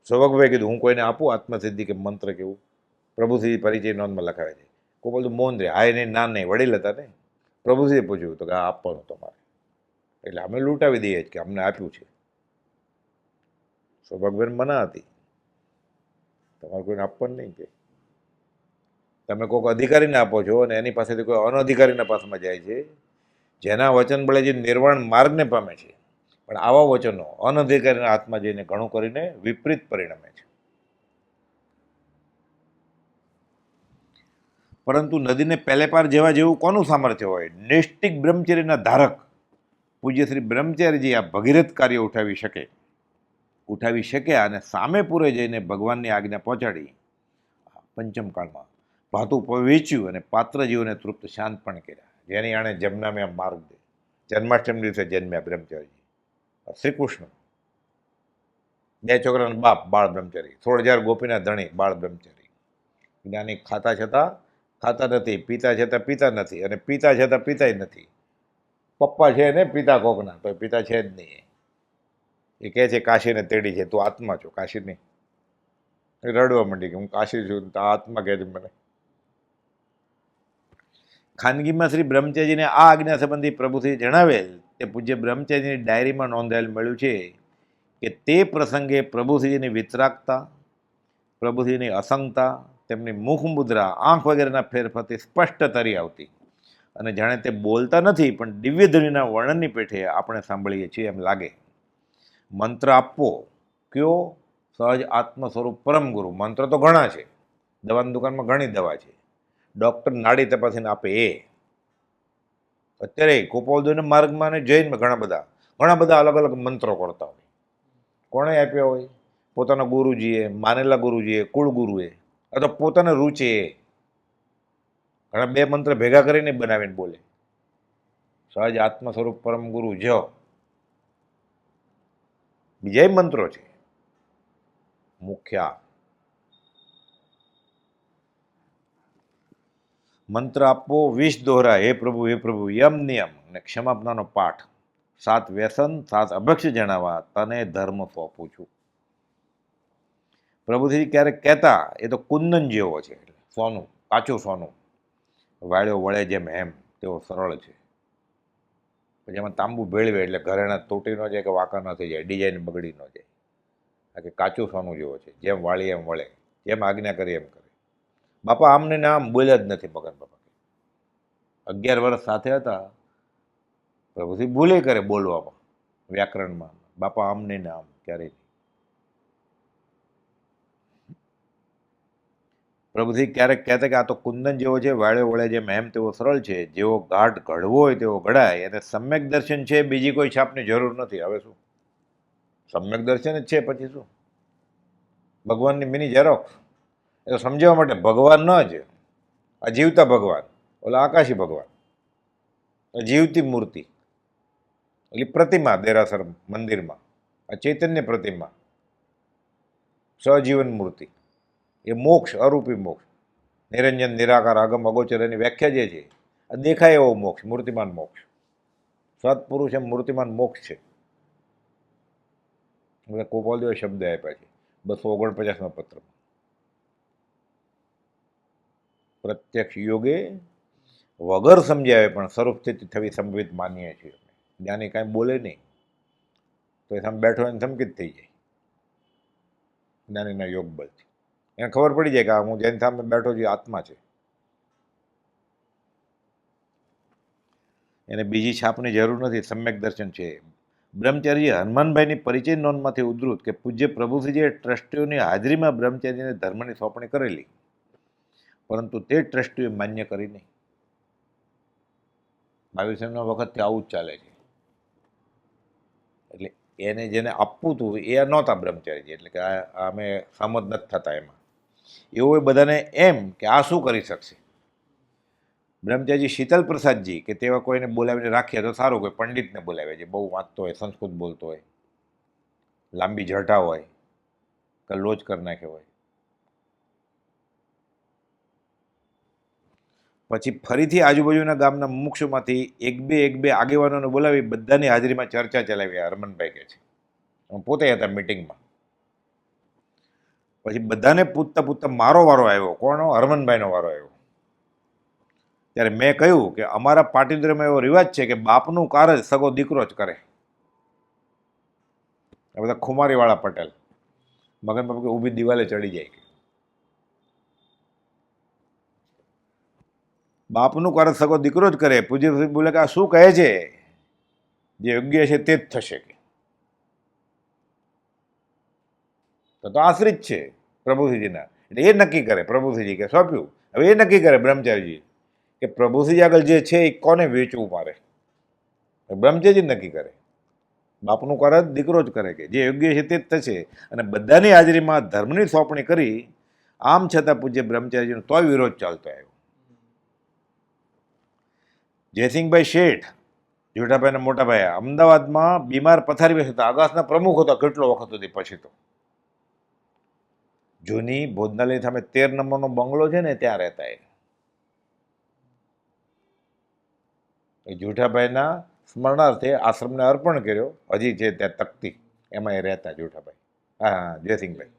સૌભાગભાઈ કીધું હું કોઈને આપું આત્મસિદ્ધિ કે મંત્ર કેવું? પ્રભુશ્રી પરિચય નોંધમાં લખાવે છે. કોઈ બોલતું મૌન રે, હાય નહીં, ના નહીં, વડીલ હતા ને. પ્રભુશ્રીએ પૂછ્યું તો કે આ આપવાનું તમારે, એટલે અમે લૂંટાવી દઈએ કે અમને આપ્યું છે. સૌભાગભાઈ મના હતી, તમારે કોઈને આપવાનું નહીં. કે તમે કોઈક અધિકારીને આપો છો અને એની પાસેથી કોઈ અનઅધિકારીના પાસમાં જાય છે, જેના વચન બળે જે નિર્વાણ માર્ગને પામે છે. પણ આવા વચનો અનઅધિકારીના હાથમાં જઈને ઘણું કરીને વિપરીત પરિણમે છે. પરંતુ નદીને પહેલે પાર જેવા જેવું કોનું સામર્થ્ય હોય? નૈષ્ટિક બ્રહ્મચર્યના ધારક પૂજ્ય શ્રી બ્રહ્મચારીજી આ ભગીરથ કાર્ય ઉઠાવી શક્યા અને સામે પૂરે જઈને ભગવાનની આજ્ઞા પહોંચાડી. પંચમ કાળમાં ભાતું વેચ્યું અને પાત્ર જીવોને તૃપ્ત શાંત પણ કર્યા. જેની આણે જમનામે માર્ગ દે. જન્માષ્ટમી દિવસે જન્મ્યા બ્રહ્મચારીજી શ્રી કૃષ્ણ. 2 છોકરાના બાપ બાળ બ્રહ્મચારી, 16,000 ગોપીના ધણી બાળ બ્રહ્મચારી. જ્ઞાની ખાતા છતાં ખાતા નથી, પિતા છતાં પિતા નથી, અને પિતા છતાં પિતાય નથી. પપ્પા છે ને પિતા કોકના, તો પિતા છે જ નહીં. એ કહે છે કાશીને તેડી છે, તું આત્મા છો, કાશી નહીં. રડવા માંડી કે હું કાશી છું, તો આત્મા કહે છે મને. ખાનગીમાં શ્રી બ્રહ્મચારીજીને આ આજ્ઞા સંબંધી પ્રભુશ્રી જણાવેલ તે પૂજ્ય બ્રહ્મચારીજીની ડાયરીમાં નોંધાયેલ મળ્યું છે કે તે પ્રસંગે પ્રભુશ્રીજીની વિતરાગતા, પ્રભુશ્રીની અસંગતા, તેમની મુખ મુદ્રા, આંખ વગેરેના ફેરફારથી સ્પષ્ટ તરી આવતી, અને જાણે તે બોલતા નથી પણ દિવ્યધ્વનિના વર્ણનની પેઠે આપણે સાંભળીએ છીએ એમ લાગે. મંત્ર આપવો કયો? સહજ આત્મ સ્વરૂપ પરમ ગુરુ. મંત્ર તો ઘણા છે, દવાની દુકાનમાં ઘણી દવા છે, ડૉક્ટર નાડી તપાસીને આપે એ. અત્યારે કુપોદના માર્ગમાં અને જૈનમાં ઘણા બધા અલગ અલગ મંત્રો કરતા હોય. કોણે આપ્યા હોય? પોતાના ગુરુજીએ, માનેલા ગુરુજીએ, કુળગુરુએ, અથવા પોતાના રૂચિએ. ઘણા બે મંત્ર ભેગા કરીને બનાવીને બોલે. સહજ આત્મ સ્વરૂપ પરમ ગુરુ જ. બીજા મંત્રો છે મુખ્ય. મંત્ર આપવો 20 દોહરા, હે પ્રભુ યમ નિયમ અને ક્ષમાપનાનો પાઠ, 7 વ્યસન, 7 અભક્ષ્ય જણાવવા, તને ધર્મ સોંપું છું. પ્રભુજી ક્યારેક કહેતા, એ તો કુંદન જેવો છે, સોનું, કાચું સોનું, વાળ્યો વળે જેમ એમ તેવો સરળ છે. પછી એમાં તાંબુ ભેળવે એટલે ઘરેણા તૂટી ન જાય કે વાંકા ન થઈ જાય, ડિઝાઇન બગડી ન જાય. આ કે કાચું સોનું જેવો છે, જેમ વાળી એમ વળે, જેમ આજ્ઞા કરી એમ કરે. બાપા આમને આમ બોલ્યા જ નથી મગન બાપા. 11 વર્ષ સાથે હતા, પ્રભુજી ભૂલે કરે બોલવામાં, વ્યાકરણમાં. બાપા આમને ને આમ ક્યારેય. પ્રભુજી ક્યારેક કહેતા કે આ તો કુંદન જેવો છે, વાળે વળે જેમ એમ તેવો સરળ છે, જેવો ઘાટ ઘડવો હોય તેવો ઘડાય. અને સમ્યક દર્શન છે, બીજી કોઈ છાપની જરૂર નથી. હવે શું? સમ્યક દર્શન જ છે, પછી શું? ભગવાનની મિની ઝેરોક્સ. એ તો સમજાવવા માટે ભગવાન ન જ, આ જીવતા ભગવાન, ઓલા આકાશી ભગવાન, જીવતી મૂર્તિ, એટલે પ્રતિમા દેરાસર મંદિરમાં, આ ચૈતન્ય પ્રતિમા, સજીવન મૂર્તિ. એ મોક્ષ, અરૂપી મોક્ષ, નિરંજન, નિરાકાર, આગમ, અગોચર, એની વ્યાખ્યા જે છે, આ દેખાય એવો મોક્ષ, મૂર્તિમાન મોક્ષ. સત્પુરુષ એમ મૂર્તિમાન મોક્ષ છે. ગોપાલદેવે શબ્દ આપ્યા છે 249માં પત્રમાં. પ્રત્યક્ષ યોગે વગર સમજાવે પણ સ્વરૂપ સ્થિતિ થવી સંભવિત માનીએ છીએ. જ્ઞાની કાંઈ બોલે નહીં તો એ સામે બેઠો એને સંકિત થઈ જાય, જ્ઞાનીના યોગ બળથી. એને ખબર પડી જાય કે હું જેની સામે બેઠો છું આત્મા છે. એને બીજી છાપની જરૂર નથી, સમ્યક દર્શન છે. બ્રહ્મચારી હનુમાનભાઈની પરિચય નોંધમાંથી ઉદ્ધૃત કે પૂજ્ય પ્રભુશ્રીજીએ ટ્રસ્ટીઓની હાજરીમાં બ્રહ્મચારીને ધર્મની સોંપણી કરેલી, પરંતુ તે ટ્રસ્ટીઓએ માન્ય કરી નહીં. 22 વખતથી આવું જ ચાલે છે. એટલે એને જેને આપવું હતું એ નહોતા બ્રહ્મચારીજી, એટલે કે અમે સહમત નથી થતા એમાં. એવું બધાને એમ કે આ શું કરી શકશે. બ્રહ્મચારીજી શીતલ પ્રસાદજી કે તેવા કોઈને બોલાવીને રાખીએ તો સારું, કોઈ પંડિતને બોલાવે છે, બહુ વાંચતો હોય, સંસ્કૃત બોલતો હોય, લાંબી જટા હોય, કે લોચ કરી નાખ્યો હોય. પછી ફરીથી આજુબાજુના ગામના મુમુક્ષુમાંથી એક બે આગેવાનોને બોલાવી બધાની હાજરીમાં ચર્ચા ચલાવી. હરમનભાઈ કહે છે, પોતે હતા મિટિંગમાં. પછી બધાને પૂછતા મારો વારો આવ્યો. કોનો? હરમનભાઈનો વારો આવ્યો. ત્યારે મેં કહ્યું કે અમારા પાટીદ્રમાં એવો રિવાજ છે કે બાપનું કાર્ય સગો દીકરો જ કરે. આ બધા ખુમારીવાળા પટેલ મગન બાપુ કે ઊભી દિવાલે ચડી જાય. બાપનું કાર્ય સગો દીકરો જ કરે. પૂજ્ય બોલે કે આ શું કહે છે? જે યોગ્ય છે તે જ થશે. તો આશ્રિત છે પ્રભુશ્રીજીના, એટલે એ નક્કી કરે. પ્રભુશ્રીજી કે સોંપ્યું. હવે એ નક્કી કરે બ્રહ્મચારીજી કે પ્રભુશ્રીજી આગળ જે છે એ કોને વેચવું મારે. બ્રહ્મચારી નક્કી કરે. બાપનું કાર્ય દીકરો જ કરે, કે જે યોગ્ય છે તે જ થશે. અને બધાની હાજરીમાં ધર્મની સોંપણી કરી. આમ છતાં પૂજ્ય બ્રહ્મચારીજીનો તોય વિરોધ ચાલતો આવ્યો. જયસિંહભાઈ શેઠ, જેઠાભાઈના મોટા ભાઈ, અમદાવાદમાં બીમાર પથારી હતા, આગાસના પ્રમુખ હતા કેટલો વખત સુધી. પછી તો જૂની ભોજનાલય સામે 13 નંબરનો બંગલો છે ને, ત્યાં રહેતા. એ જેઠાભાઈના સ્મરણાર્થે આશ્રમને અર્પણ કર્યો. હજી છે ત્યાં તકતી, એમાં એ રહેતા જેઠાભાઈ. હા, જયસિંહભાઈ.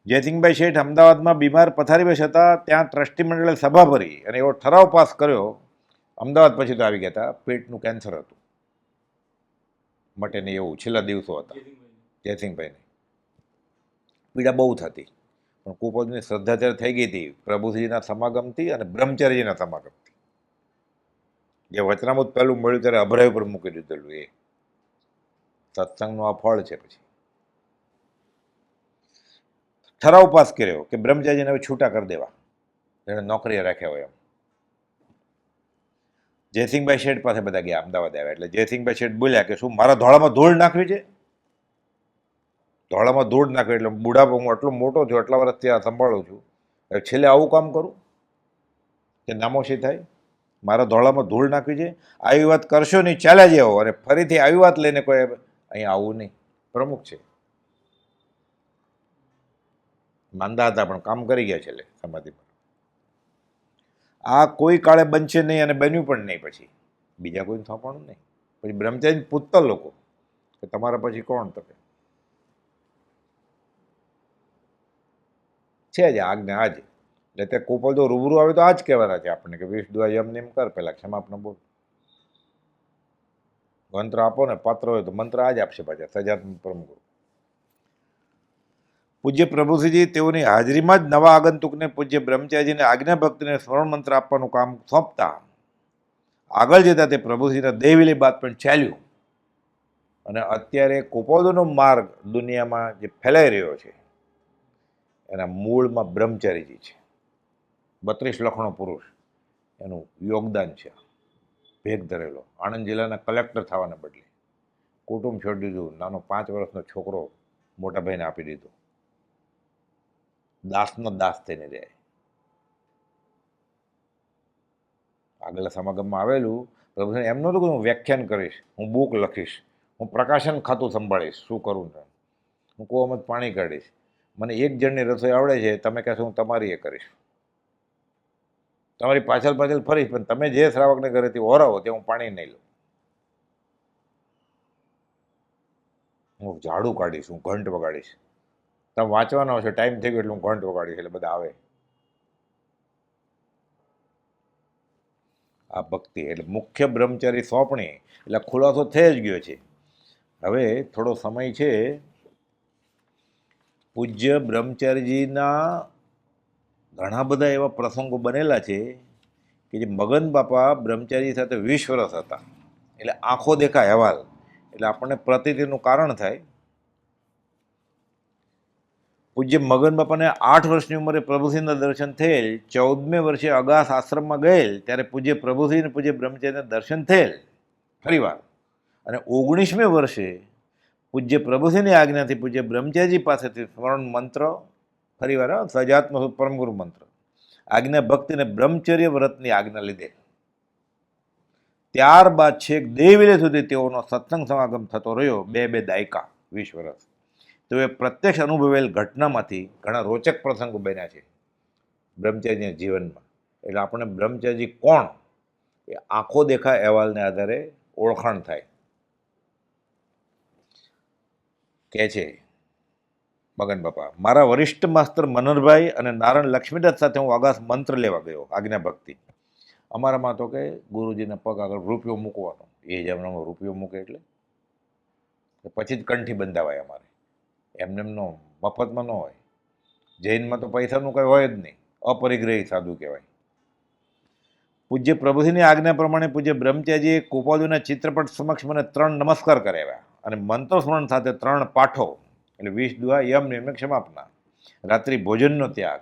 જયસિંહભાઈ શેઠ અમદાવાદમાં બીમાર પથારીવશ હતા. ત્યાં ટ્રસ્ટી મંડળે સભા ભરી અને એવો ઠરાવ પાસ કર્યો. અમદાવાદ પછી તો આવી ગયા હતા, પેટનું કેન્સર હતું માટે નહીં, એવું છેલ્લા દિવસો હતા જયસિંહભાઈને. પીડા બહુ થતી, પણ કુપોષની શ્રદ્ધા ત્યારે થઈ ગઈ હતી પ્રભુશ્રીજીના સમાગમથી અને બ્રહ્મચારીજીના સમાગમથી. જે વચનામૃત પહેલું મળ્યું ત્યારે અભરાય ઉપર મૂકી દીધેલું. એ સત્સંગનું આ ફળ છે. પછી ઠરાવ પાસ કર્યો કે બ્રહ્મચારીજીને હવે છૂટા કરી દેવા. એને નોકરીએ રાખ્યા હોય એમ. જયસિંહભાઈ શેઠ પાસે બધા ગયા અમદાવાદ આવ્યા એટલે જયસિંહભાઈ શેઠ બોલ્યા કે શું મારા ધોળામાં ધૂળ નાખવી છે? ધોળામાં ધૂળ નાખવી એટલે બુઢાપો હું આટલો મોટો છું, આટલા વર્ષથી આ સંભાળું છું, છેલ્લે આવું કામ કરું કે નામોશી થાય? મારા ધોળામાં ધૂળ નાખવી છે? આવી વાત કરશો નહીં, ચાલ્યા જાઓ. અને ફરીથી આવી વાત લઈને કોઈ અહીંયા આવું નહીં. પ્રમુખ છે, માંદા હતા પણ કામ કરી ગયા છેલ્લે સમાધિમાં. આ કોઈ કાળે બનશે નહીં અને બન્યું પણ નહીં. પછી બીજા કોઈ થોપવાનું નહીં. પછી બ્રહ્મચારી પૂછતા લોકો કે તમારા પછી કોણ? તો છે જ આજ્ઞા આજ. એટલે તે કોપલ જો રૂબરૂ આવે તો આ જ કહેવાના છે આપણને કે 20 દુઆ એમને એમ કર, પહેલા ક્ષમાપના બોલ, મંત્ર આપો ને, પાત્ર હોય તો મંત્ર આ જ આપશે પાછા સજાત્મક પ્રમુખ. પૂજ્ય પ્રભુશ્રીજી તેઓની હાજરીમાં જ નવા આગંતુકને પૂજ્ય બ્રહ્મચારીજીને આજ્ઞા ભક્તિને સ્મરણ મંત્ર આપવાનું કામ સોંપતા આગળ જતા તે પ્રભુશ્રીના દેહવિલય બાદ પણ ચાલ્યું. અને અત્યારે કુપોદનો માર્ગ દુનિયામાં જે ફેલાઈ રહ્યો છે એના મૂળમાં બ્રહ્મચારીજી છે. 32 લખણો પુરુષ એનું યોગદાન છે. ભેગ ધરેલો આણંદ જિલ્લાના કલેક્ટર થવાને બદલે કુટુંબ છોડી દીધું, નાનો 5 વર્ષનો છોકરો મોટા ભાઈને આપી દીધો, દાસનો દાસ થઈને જાય. આગલા સમાગમમાં આવેલું પ્રભુ એમ નહોતું કે હું વ્યાખ્યાન કરીશ, હું બુક લખીશ, હું પ્રકાશન ખાતું સંભાળીશ, શું કરું ને હું કૂવામાં પાણી કાઢીશ, મને એક જણની રસોઈ આવડે છે, તમે કહેશો હું તમારી એ કરીશ, તમારી પાછળ પાછળ ફરીશ, પણ તમે જે શ્રાવકને ઘરેથી ઓરાવો ત્યાં હું પાણી નહીં લઉં, હું ઝાડુ કાઢીશ, હું ઘંટ વગાડીશ, તમે વાંચવાનો હશે, ટાઈમ થઈ ગયો એટલે હું ઘંટ વગાડીશ, એટલે બધા આવે. આ ભક્તિ એટલે મુખ્ય બ્રહ્મચારી સોંપણી એટલે ખુલાસો થઈ જ ગયો છે. હવે થોડો સમય છે. પૂજ્ય બ્રહ્મચારીજીના ઘણા બધા એવા પ્રસંગો બનેલા છે કે જે મગન બાપા બ્રહ્મચારી સાથે 20 વર્ષ હતા. એટલે આંખો દેખા અહેવાલ એટલે આપણને પ્રતીતિનું કારણ થાય. પૂજ્ય મગન બાપાને 8 વર્ષની ઉંમરે પ્રભુશ્રીના દર્શન થયેલ, 14મે વર્ષે અગાસ આશ્રમમાં ગયેલ ત્યારે પૂજ્ય પ્રભુશ્રી અને પૂજ્ય બ્રહ્મચારીના દર્શન થયેલ ફરીવાર. અને 19મે વર્ષે પૂજ્ય પ્રભુશ્રીની આજ્ઞાથી પૂજ્ય બ્રહ્મચારીજી પાસેથી સ્મરણ મંત્ર ફરીવાર સજાત્મ પરમગુરુ મંત્ર આજ્ઞા ભક્તિને બ્રહ્મચર્ય વ્રતની આજ્ઞા લીધેલ. ત્યારબાદ છેક દેહવિલય સુધી તેઓનો સત્સંગ સમાગમ થતો રહ્યો 2 દાયકા 20 વર્ષ. તેઓએ પ્રત્યક્ષ અનુભવેલ ઘટનામાંથી ઘણા રોચક પ્રસંગો બન્યા છે બ્રહ્મચારીના જીવનમાં. એટલે આપણે બ્રહ્મચારીજી કોણ એ આંખો દેખા અહેવાલને આધારે ઓળખાણ થાય. કહે છે મગન બાપા, મારા વરિષ્ઠ માસ્તર મનોહરભાઈ અને નારાયણ લક્ષ્મીદાસ સાથે હું અગાસ મંત્ર લેવા ગયો આજ્ઞા ભક્તિ. અમારામાં તો કે ગુરુજીના પગ આગળ રૂપિયો મૂકવાનો, એ જમાનામાં રૂપિયો મૂકે એટલે પછી જ કંઠી બંધાવાય. અમારે એમને એમનો મફતમાં ન હોય. જૈનમાં તો પૈસાનું કંઈ હોય જ નહીં, અપરિગ્રહી સાધુ કહેવાય. પૂજ્ય પ્રભુશ્રીની આજ્ઞા પ્રમાણે પૂજ્ય બ્રહ્મચારીજીએ કુપાદુના ચિત્રપટ સમક્ષ મને 3 નમસ્કાર કરાવ્યા અને મંત્ર સ્મરણ સાથે 3 પાઠો એટલે 20 દુઆ, યમ નિયમ, ક્ષમાપના, રાત્રિ ભોજનનો ત્યાગ,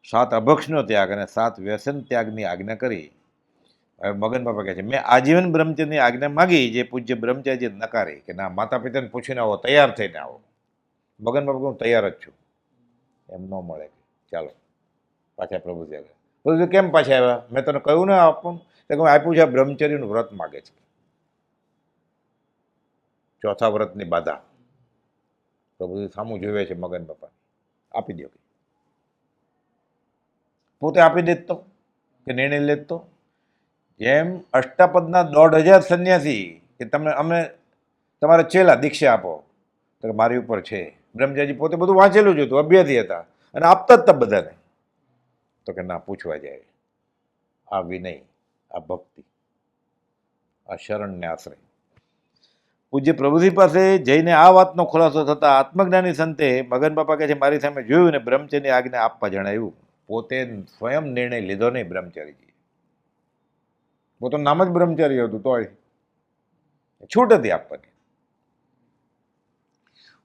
7 અભક્ષનો ત્યાગ અને 7 વ્યસન ત્યાગની આજ્ઞા કરી. હવે મગન બાપા કહે છે મેં આજીવન બ્રહ્મચર્યની આજ્ઞા માગી, જે પૂજ્ય બ્રહ્મચારીજીએ નકારી કે ના, માતા પિતાને પૂછીને આવો, તૈયાર થઈને આવો. મગન બાપા હું તૈયાર જ છું. એમ ન મળે. ચાલો પાછા પ્રભુજી આગળ. પ્રભુજી કેમ પાછા આવ્યા? મેં તને કહ્યું ને આપું, તો હું આપ્યું છે. આ બ્રહ્મચર્યનું વ્રત માગે છે, ચોથા વ્રતની બાધા. પ્રભુજી સામું જોવે છે મગન બાપા, આપી દો. પોતે આપી દેત તો કે નિર્ણય લેત તો. જેમ અષ્ટાપદના 1,500 સંન્યાસી કે તમે અમે તમારે ચેલા દીક્ષા આપો, તો મારી ઉપર છે. બ્રહ્મચારીજી પોતે બધું વાંચેલું જ હતું, અભ્યાસી હતા અને આપતા જ હતા બધાને. તો કે ના, પૂછવા જાય. આ વિનય, આ ભક્તિ, આ શરણને આશ્રય. પૂજ્ય પ્રભુજી પાસે જઈને આ વાતનો ખુલાસો થતા આત્મજ્ઞાની સંતે મગન બાપા કહે છે મારી સામે જોયું ને બ્રહ્મચર્યની આજ્ઞા આપવા જણાવ્યું. પોતે સ્વયં નિર્ણય લીધો નહીં બ્રહ્મચારીજી. પોતાનું નામ જ બ્રહ્મચારી હતું તોય છૂટ હતી આપવાની.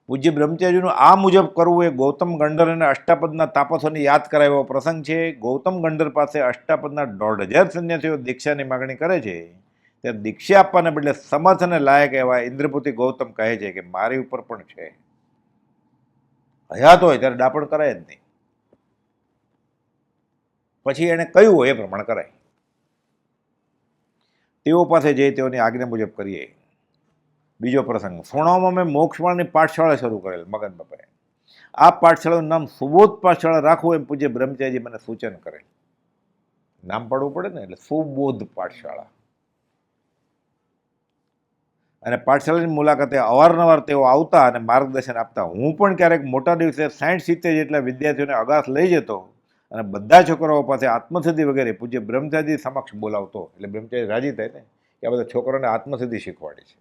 પૂજ્ય બ્રહ્મચારીજીનું આ મુજબ કરવું એ ગૌતમ ગંડર અને અષ્ટાપદના તાપસોને યાદ કરાય એવો પ્રસંગ છે. ગૌતમ ગંડર પાસે અષ્ટાપદના 1,500 સંન્યાસીઓ દીક્ષાની માગણી કરે છે, ત્યારે દીક્ષા આપવાને બદલે સમર્થ અને લાયક એવા ઇન્દ્રપુતિ ગૌતમ કહે છે કે મારી ઉપર પણ છે. હયાત હોય ત્યારે ડાપણ કરાય જ નહીં, પછી એને કહ્યું હોય એ પ્રમાણે કરાય. તેઓ પાસે જઈ તેઓની આજ્ઞા મુજબ કરીએ. બીજો પ્રસંગ, સોણામાં મેં મોક્ષમાળની પાઠશાળા શરૂ કરેલ મગન બાપાએ. આ પાઠશાળાનું નામ સુબોધ પાઠશાળા રાખવું એમ પૂજ્ય બ્રહ્મચારીજી મને સૂચન કરેલ. નામ પાડવું પડે ને, એટલે સુબોધ પાઠશાળા. અને પાઠશાળાની મુલાકાતે અવારનવાર તેઓ આવતા અને માર્ગદર્શન આપતા. હું પણ ક્યારેક મોટા દિવસે 60-70 જેટલા વિદ્યાર્થીઓને અગાસ લઈ જતો અને બધા છોકરાઓ પાસે આત્મસિદ્ધિ વગેરે પૂજ્ય બ્રહ્મચારી સમક્ષ બોલાવતો. એટલે બ્રહ્મચારી રાજી થાય ને કે આ બધા છોકરાઓને આત્મસિદ્ધિ શીખવાડી છે,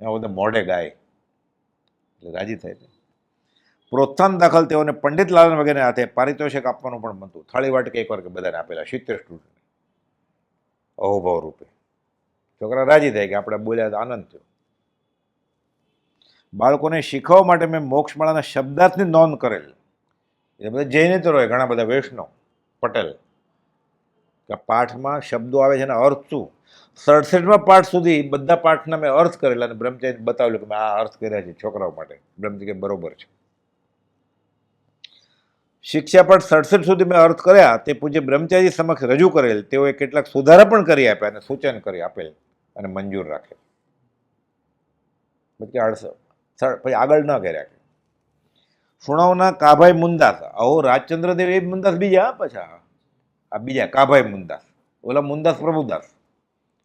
એમાં બધા મોઢે ગાય, એટલે રાજી થાય ને. પ્રોત્સાહન દાખલ તેઓને પંડિત લાલન વગેરે હાથે પારિતોષિક આપવાનું પણ બનતું. થાળી વાટકે એકવાર કે બધાને આપેલા 70 સ્ટુડન્ટ અહોભાવ રૂપે. છોકરા રાજી થાય કે આપણે બોલ્યા તો આનંદ થયો. બાળકોને શીખવવા માટે મેં મોક્ષમાળાના શબ્દાર્થની નોંધ કરેલ. એ બધા જૈનેતર હોય, ઘણા બધા વૈષ્ણવ પટેલ, કે પાઠમાં શબ્દો આવે છે એના અર્થ શું. 67મા પાઠ સુધી બધા પાઠના મેં અર્થ કરેલા અને બ્રહ્મચારી બતાવેલું કે મેં આ અર્થ કર્યા છે છોકરાઓ માટે. બ્રહ્મચારી કે બરોબર છે. શિક્ષાપાઠ 67 સુધી મેં અર્થ કર્યા તે પૂજ્ય બ્રહ્મચારી સમક્ષ રજૂ કરેલ. તેઓએ કેટલાક સુધારા પણ કરી આપ્યા અને સૂચન કરી આપેલ અને મંજૂર રાખેલ. પછી આગળ ન કર્યા. સુણાવના કાભાઈ મુંદાસ. અહો રાજચંદ્રદેવ એ મુંદાસ બીજા, પાછા આ બીજા કાભાઈ મુંદાસ, ઓલા મુંદાસ પ્રભુદાસ.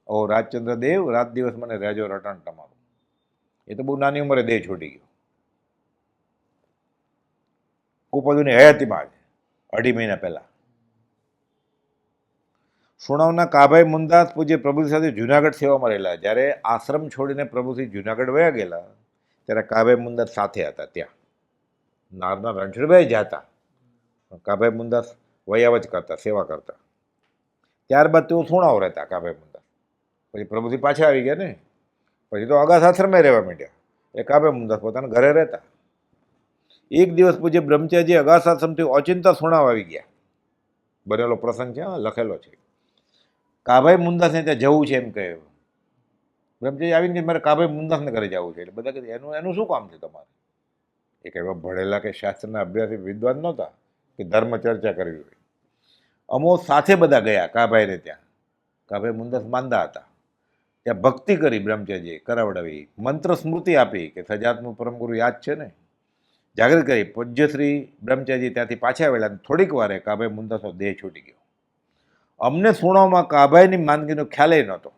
અહો રાજચંદ્રદેવ, રાત દિવસ મને રહેજો રટણ તમારું. એ તો બહુ નાની ઉંમરે દેહ છૂટી ગયો, કુપદુની હયાતીમાં જ 2.5 મહિના પહેલા. સુણાવના કાભાઈ મુંદાસ પૂજ્ય પ્રભુજી સાથે જુનાગઢ સેવામાં રહેલા. જ્યારે આશ્રમ છોડીને પ્રભુજી જુનાગઢ વયા ગયેલા ત્યારે કાભાઈ મુંદાસ સાથે હતા. ત્યાં નારના રણછોડભાઈ જતા, કાભાઈ મુંદાસ વયાવજ કરતા, સેવા કરતા. ત્યારબાદ તેઓ સુણાવ રહેતા કાભાઈ મુંદાસ. પછી પ્રભુજી પાછા આવી ગયા ને, પછી તો અગાસ આશ્રમે રહેવા માંડ્યા. એ કાભાઈ મુંદાસ પોતાના ઘરે રહેતા. એક દિવસ પૂજ્ય બ્રહ્મચારીજી અગાસ આશ્રમથી ઓચિંતા સુણાવ આવી ગયા. બનેલો પ્રસંગ છે, લખેલો છે. કાભાઈ મુંદાસને ત્યાં જવું છે એમ કહ્યું. બ્રહ્મચારી આવીને મારે કાભાઈ મુંદાસને ઘરે જવું છે. એટલે બધા કહે એનું શું કામ છે તમારે? એ કહેવા ભણેલા કે શાસ્ત્રના અભ્યાસી વિદ્વાન નહોતા કે ધર્મ ચર્ચા કરવી હોય. અમો સાથે બધા ગયા કાભાઈને ત્યાં. કાભાઈ મુંદાસ માંદા હતા. ત્યાં ભક્તિ કરી બ્રહ્મચારીજીએ, કરાવડાવી, મંત્ર સ્મૃતિ આપી કે સજાતનું પરમગુરુ યાદ છે ને, જાગૃત કરી. પૂજ્યશ્રી બ્રહ્મચારીજી ત્યાંથી પાછા આવેલા. થોડીક વારે કાભાઈ મુંદાસનો દેહ છૂટી ગયો. અમને સુણાવમાં કાભાઈની માંદગીનો ખ્યાલ નહોતો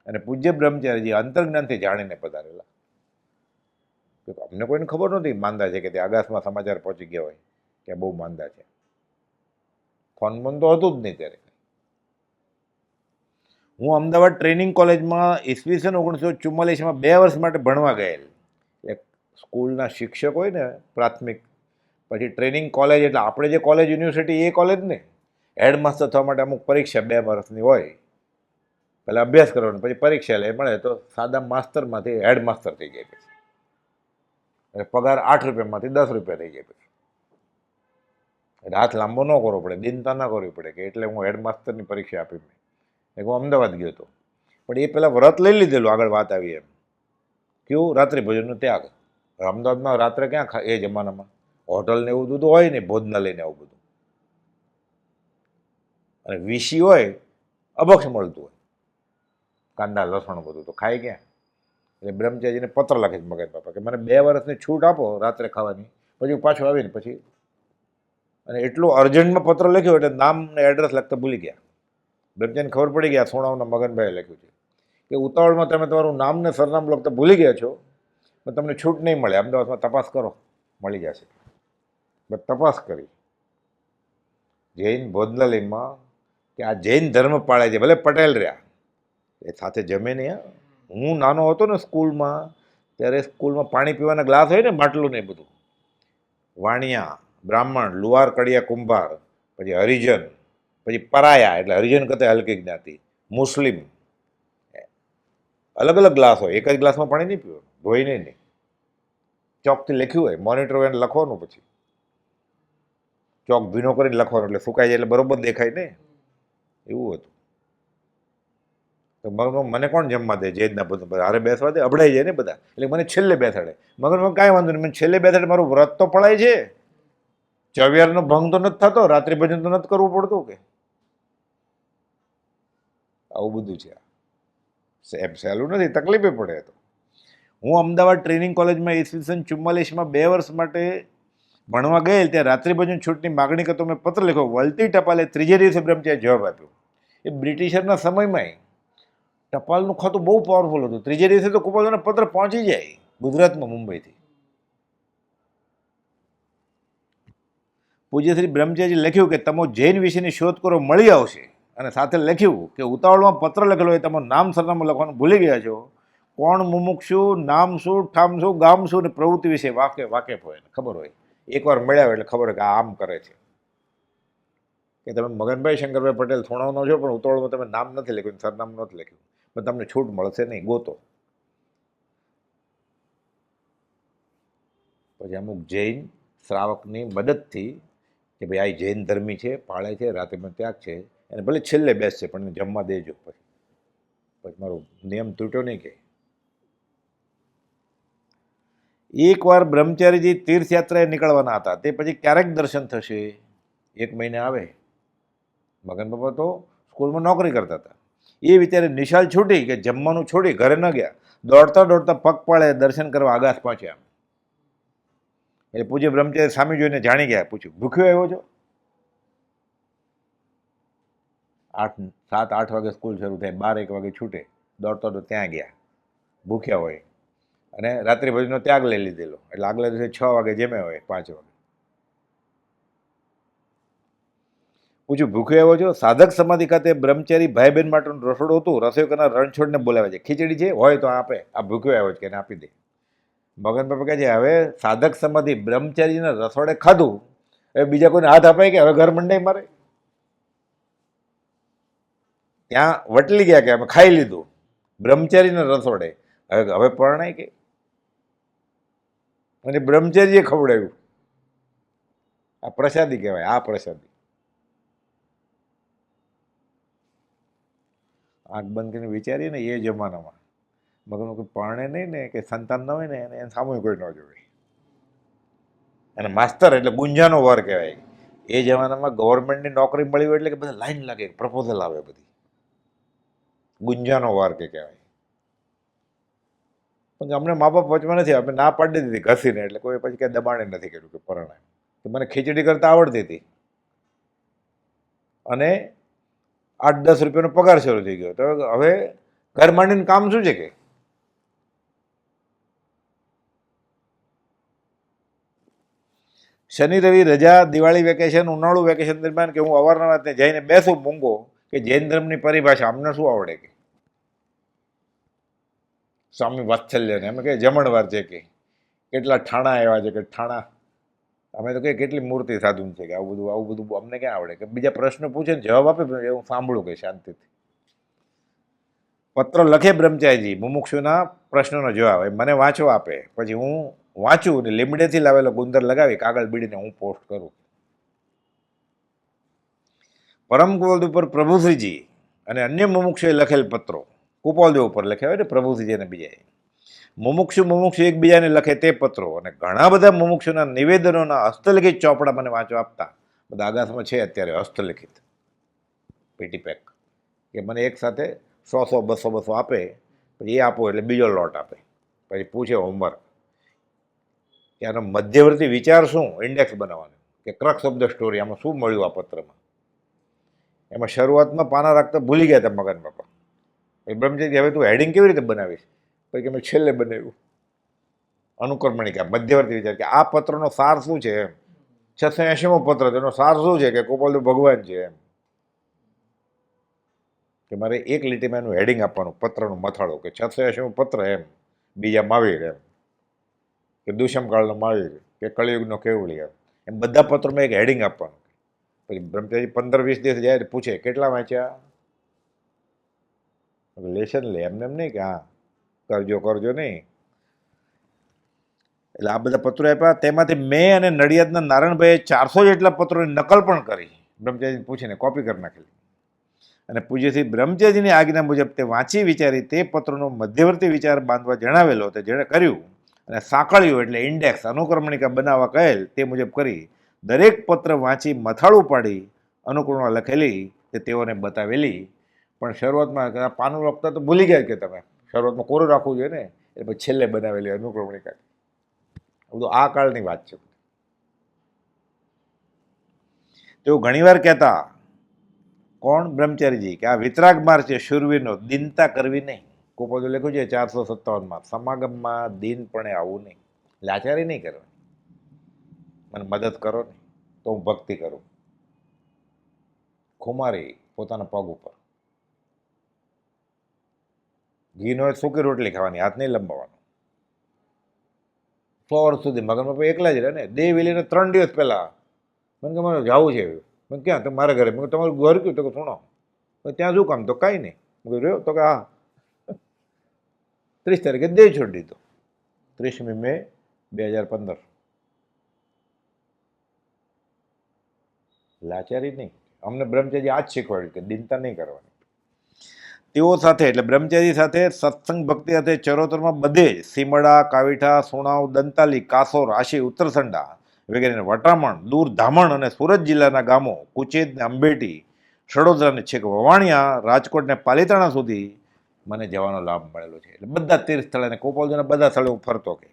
અને પૂજ્ય બ્રહ્મચારીજી અંતર્જ્ઞાનથી જાણીને પધારેલા. અમને કોઈને ખબર નહોતી માંદા છે, કે તે આગાસમાં સમાચાર પહોંચી ગયા હોય કે બહુ માંદા છે. ફોન બોન તો હતું જ નહીં ત્યારે. હું અમદાવાદ ટ્રેનિંગ કોલેજમાં ઈસવીસન 1944માં 2 વર્ષ માટે ભણવા ગયેલ. એક સ્કૂલના શિક્ષક હોય ને પ્રાથમિક, પછી ટ્રેનિંગ કોલેજ, એટલે આપણે જે કોલેજ યુનિવર્સિટી એ કોલેજ ને. હેડમાસ્ટર થવા માટે અમુક પરીક્ષા 2 વર્ષની હોય. પહેલાં અભ્યાસ કરવાનો, પછી પરીક્ષા લે, મળે તો સાદા માસ્તરમાંથી હેડમાસ્ટર થઈ જાય. પછી એટલે પગાર 8 રૂપિયામાંથી 10 રૂપિયા થઈ જાય. પછી એટલે હાથ લાંબો ન કરવો પડે, દિનતા ન કરવી પડે કે એટલે હું હેડમાસ્ટરની પરીક્ષા આપી. મેં હું અમદાવાદ ગયો હતો, પણ એ પહેલાં વ્રત લઈ લીધેલું. આગળ વાત આવી એમ કેવું, રાત્રિ ભોજનનો ત્યાગ. અમદાવાદમાં રાત્રે ક્યાં એ જમાનામાં હોટલ ને એવું બધું હોય ને, ભોજનાલય ને આવું બધું, અને વીસી હોય અબક્ષ મળતું હોય, કાંદા લસણ બધું, તો ખાય ક્યાં? એટલે બ્રહ્મચારીજીને પત્ર લખે છે મગન બાપા કે મને 2 વર્ષની છૂટ આપો રાત્રે ખાવાની, પછી પાછું આવીને પછી. અને એટલું અર્જન્ટમાં પત્ર લખ્યો એટલે નામ ને એડ્રેસ લખતા ભૂલી ગયા. બ્રહ્મચારીને ખબર પડી ગયા સોણાવના મગનભાઈએ લખ્યું છે કે ઉતાવળમાં તમે તમારું નામ ને સરનામું લખતા ભૂલી ગયા છો, પણ તમને છૂટ નહીં મળે, અમદાવાદમાં તપાસ કરો મળી જશે. બસ તપાસ કરી જૈન ભોજનાલયમાં કે આ જૈન ધર્મ પાળે છે, ભલે પટેલ રહ્યા, એ સાથે જમે નહીં. હું નાનો હતો ને સ્કૂલમાં, ત્યારે સ્કૂલમાં પાણી પીવાના ગ્લાસ હોય ને માટલું ને એ બધું, વાણિયા, બ્રાહ્મણ, લુહાર, કડિયા, કુંભાર, પછી હરિજન, પછી પરાયા એટલે હરિજન કરતા હલકી જ્ઞાતિ, મુસ્લિમ, અલગ અલગ ગ્લાસ હોય. એક જ ગ્લાસમાં પાણી નહીં પીવાનું, ધોઈને નહીં. ચોકથી લખ્યું હોય, મોનિટર હોય એને લખવાનું, પછી ચોક ભીનો કરીને લખવાનું, એટલે સુકાઈ જાય એટલે બરોબર દેખાય ને, એવું હતું. તો મગનમાં મને કોણ જમવા દે, જેજના બધું બધા હારે બેસવા દે, અબડાઈ જાય ને બધા, એટલે મને છેલ્લે બેસાડે. મગનમાં કાંઈ વાંધો નહીં, મને છેલ્લે બેસાડે, મારું વ્રત તો પડાય છે, ચવિયારનો ભંગ તો નથી થતો, રાત્રિ ભજન તો નથી કરવું પડતું કે. આવું બધું છે. એમ સહેલું નથી, તકલીફે પડે. તો હું અમદાવાદ ટ્રેનિંગ કોલેજમાં ઈસવીસન 44માં 2 વર્ષ માટે ભણવા ગયેલ, ત્યાં રાત્રિ ભોજન છૂટની માગણી કરતો મેં પત્ર લખ્યો. વળતી ટપાલે ત્રીજે દિવસે બ્રહ્મચારી જવાબ આપ્યો. એ બ્રિટિશરના સમયમાં ટપાલનું ખાતું બહુ પાવરફુલ હતું. ત્રીજે દિવસે તો કુપાલનો પત્ર પહોંચી જાય ગુજરાતમાં, મુંબઈથી. પૂજ્ય શ્રી બ્રહ્મચારીજી લખ્યું કે તમે જૈન વિશેની શોધ કરો, મળી આવશે. અને સાથે લખ્યું કે ઉતાવળમાં પત્ર લખેલો હોય, તમારું નામ સરનામું લખવાનું ભૂલી ગયા છો. કોણ મુમુક્ષુ, નામ શું, ઠામ શું, ગામ શું, ને પ્રવૃત્તિ વિશે વાકેફ હોય, ખબર હોય. એકવાર મળ્યા હોય એટલે ખબર હોય કે આ આમ કરે છે. કે તમે મગનભાઈ શંકરભાઈ પટેલ થોણાનો છો, પણ ઉતાવળમાં તમે નામ નથી લખ્યું, સરનામું નથી લખ્યું, પણ તમને છૂટ મળશે નહીં, ગોતો. પછી અમુક જૈન શ્રાવકની મદદથી કે ભાઈ આ જૈન ધર્મી છે, પાળે છે, રાત્રિમાં ત્યાગ છે, એને ભલે છેલ્લે બેસશે પણ એને જમવા દેજો. પછી મારો નિયમ તૂટ્યો નહીં કે. એકવાર બ્રહ્મચારીજી તીર્થયાત્રાએ નીકળવાના હતા, તે પછી ક્યારેક દર્શન થશે? 1 મહિને આવે. મગન બાપા તો સ્કૂલમાં નોકરી કરતા હતા. એ વિચારે નિશાળ છૂટી કે જમવાનું છોડી ઘરે ન ગયા, દોડતા દોડતા પગપાળે દર્શન કરવા આગાસ પહોંચ્યા. એટલે પૂજ્ય બ્રહ્મચારી સામે જોઈને જાણી ગયા. પૂછ્યું, ભૂખ્યો આવ્યો છો? 7-8 વાગે સ્કૂલ શરૂ થાય, 12-1 વાગે છૂટે, દોડતા તો ત્યાં ગયા, ભૂખ્યા હોય, અને રાત્રિ ભોજનનો ત્યાગ લઈ લીધેલો, એટલે આગલા દિવસે 6 વાગે જેમે હોય, 5 વાગે. પૂછ્યું, ભૂખ્યો આવ્યો છો? સાધક સમાધિ ખાતે બ્રહ્મચારી ભાઈ બહેન માટેનું રસોડું હતું. રસોઈ કરનાર રણછોડને બોલાવે છે. ખીચડી છે, હોય તો આપે, આ ભૂખ્યો આવ્યો છે કે એને આપી દે. મગન બાપા કહે છે, હવે સાધક સમાધિ બ્રહ્મચારીના રસોડે ખાધું, હવે બીજા કોઈને હાથ અપાય કે હવે ઘર મંડાઈ મારે? ત્યાં વટલી ગયા કે અમે ખાઈ લીધું બ્રહ્મચારીના રસોડે, હવે પરણાય કે? અને બ્રહ્મચારીએ ખવડાવ્યું. આ પ્રસાદી કહેવાય, આ પ્રસાદી. આંખ બંધ કરીને વિચારીએ ને એ જમાનામાં, મગરનું કોઈ પરણે નહીં ને, કે સંતાન ન હોય ને એને સામું કોઈ ન જોવે. અને માસ્તર એટલે ગુંજાનો વાર કહેવાય. એ જમાનામાં ગવર્મેન્ટની નોકરી મળી હોય એટલે કે બધા લાઈન લાગે, પ્રપોઝલ આવે, બધી ગુંજાનો વાર કે કહેવાય. પણ અમને મા બાપ વચમાં નથી, અમે ના પાડી દીધી ઘસીને, એટલે કોઈ પછી ક્યાંય દબાણે નથી કર્યું કે પરણાય. તો મને ખીચડી કરતા આવડતી હતી, અને 8-10 રૂપિયાનો પગાર શરૂ થઈ ગયો. તો હવે ઘર માંડીને કામ શું છે કે? શનિ રવિ રજા, દિવાળી વેકેશન, ઉનાળુ વેકેશન દરમિયાન કે હું અવારનવાર ત્યાં જઈને બેસું મૂંગો કે જૈન ધર્મની પરિભાષા અમને શું આવડે કે? સ્વામી વાત્સલ્યને અમે કે જમણવાર છે કે કેટલા ઠાણા એવા છે કે ઠાણા, અમે તો કે કેટલી મૂર્તિ સાધુ છે કે આવું બધું અમને ક્યાં આવડે કે? બીજા પ્રશ્ન પૂછે ને જવાબ આપે એ હું સાંભળું કે શાંતિથી. પત્ર લખે બ્રહ્મચારીજી, મુમુક્ષુના પ્રશ્નોનો જવાબ મને વાંચવા આપે, પછી હું વાંચું ને લીમડેથી લાવેલો ગુંદર લગાવી કાગળ બીડીને હું પોસ્ટ કરું. પરમ કુપોલદેવ ઉપર પ્રભુશ્રીજી અને અન્ય મુમુક્ષુએ લખેલ પત્રો, કુપોલદેવ ઉપર લખ્યા હોય ને પ્રભુશ્રીજી અને બીજા, મુમુક્ષુ એકબીજાને લખે તે પત્રો, અને ઘણા બધા મુમુક્ષુના નિવેદનોના હસ્તલિખિત ચોપડા મને વાંચવા આપતા. બધા આગાસમાં છે અત્યારે હસ્તલિખિત પેટી પેક, કે મને એક સાથે 100-200 આપે, પછી એ આપો એટલે બીજો લોટ આપે, પછી પૂછે હોમવર્ક કે આનો મધ્યવર્તી વિચાર શું, ઇન્ડેક્સ બનાવવાનું, કે ક્રક્સ ઓફ ધ સ્ટોરી, આમાં શું મળ્યું આ પત્રમાં. એમાં શરૂઆતમાં પાના રાખતા ભૂલી ગયા હતા મગન બાપા. એ બ્રહ્મચારી, હવે તું હેડિંગ કેવી રીતે બનાવીશ? પછી મેં છેલ્લે બનાવ્યું અનુકર્મણિકા, મધ્યવર્તી વિચાર, કે આ પત્રનો સાર શું છે એમ. 680મો પત્ર, તેનો સાર શું છે કે કુપોલદેવ ભગવાન છે એમ. કે મારે એક લીટીમાં એનું હેડિંગ આપવાનું, પત્રનું મથાળું, કે 680મો પત્ર એમ, બીજા મહાવીર એમ, કે દુષ્મકાળનો મહાવીર, કે કળિયુગનો કેવળી એમ બધા પત્રોમાં એક હેડિંગ આપવાનું. પછી બ્રહ્મચારી 15-20 દિવસ જાય પૂછે કેટલા વાંચ્યા? લેશન લે, એમને એમ નહીં કે હા કરજો નહીં. એટલે આ બધા પત્રો આપ્યા. તેમાંથી મેં અને નડિયાદના નારાયણભાઈએ 400 જેટલા પત્રોની નકલ પણ કરી, બ્રહ્મચારીને પૂછીને કોપી કરી નાખેલી. અને પૂજ્યશ્રી બ્રહ્મચારીની આજ્ઞા મુજબ તે વાંચી વિચારી તે પત્રનો મધ્યવર્તી વિચાર બાંધવા જણાવેલો તે જેણે કર્યું, અને સાંકળ્યું એટલે ઇન્ડેક્સ અનુક્રમણિકા બનાવવા કહેલ તે મુજબ કરી દરેક પત્ર વાંચી મથાળું પાડી અનુક્રમણિકા લખેલી તે તેઓને બતાવેલી. પણ શરૂઆતમાં પાનું લખતા તો ભૂલી ગયા કે તમે શરૂઆતમાં કોરું રાખવું જોઈએ ને, એટલે પછી છેલ્લે બનાવેલી અનુક્રમણિકા. બધું આ કાળની વાત છે. તેઓ ઘણીવાર કહેતા, કોણ? બ્રહ્મચારીજી, કે આ વિતરાગ માર્ગ છે શૂરવીરનો, દીનતા કરવી નહીં. કોપોજો લખ્યું છે 457માં, સમાગમમાં દીનપણે આવવું નહીં, લાચારી નહીં કરવાની. મને મદદ કરો ને તો હું ભક્તિ કરું. ખુમારી પોતાના પગ ઉપર, ઘી નો સૂકી રોટલી ખાવાની, હાથ નહીં લંબાવવાનો. 100 વર્ષ સુધી મગન બાપા એકલા જ રહે ને. દેવીલીને 3 દિવસ પહેલા મને કે મારે જવું છે. મેં ક્યાં? તો મારા ઘરે. મેં તમારું ઘર કયું? તો કે સુણો. ત્યાં શું કામ? તો કાંઈ નહીં. મેં રહ્યો તો કે હા 30 તારીખે દેહ છોડી દીધો, 30મી મે 2015. લાચારી નહીં. અમને બ્રહ્મચારી આ જ શીખવાડ્યું કે દિનતા નહીં કરવાની. તેઓ સાથે એટલે બ્રહ્મચારી સાથે સત્સંગ ભક્તિ સાથે ચરોતરમાં બધે જ સીમડા, કાવીઠા, સુણાવ, દંતાલી, કાસો, રાશિ, ઉત્તરસંડા વગેરેને વટામણ, દૂર ધામણ અને સુરત જિલ્લાના ગામો કુચેત ને અંબેટી, સડોદરા ને છેક વવાણિયા, રાજકોટ ને પાલીતાણા સુધી મને જવાનો લાભ મળેલો છે. એટલે બધા તીર્થ સ્થળે અને કોપાલજીના બધા સ્થળે હું ફરતો. કે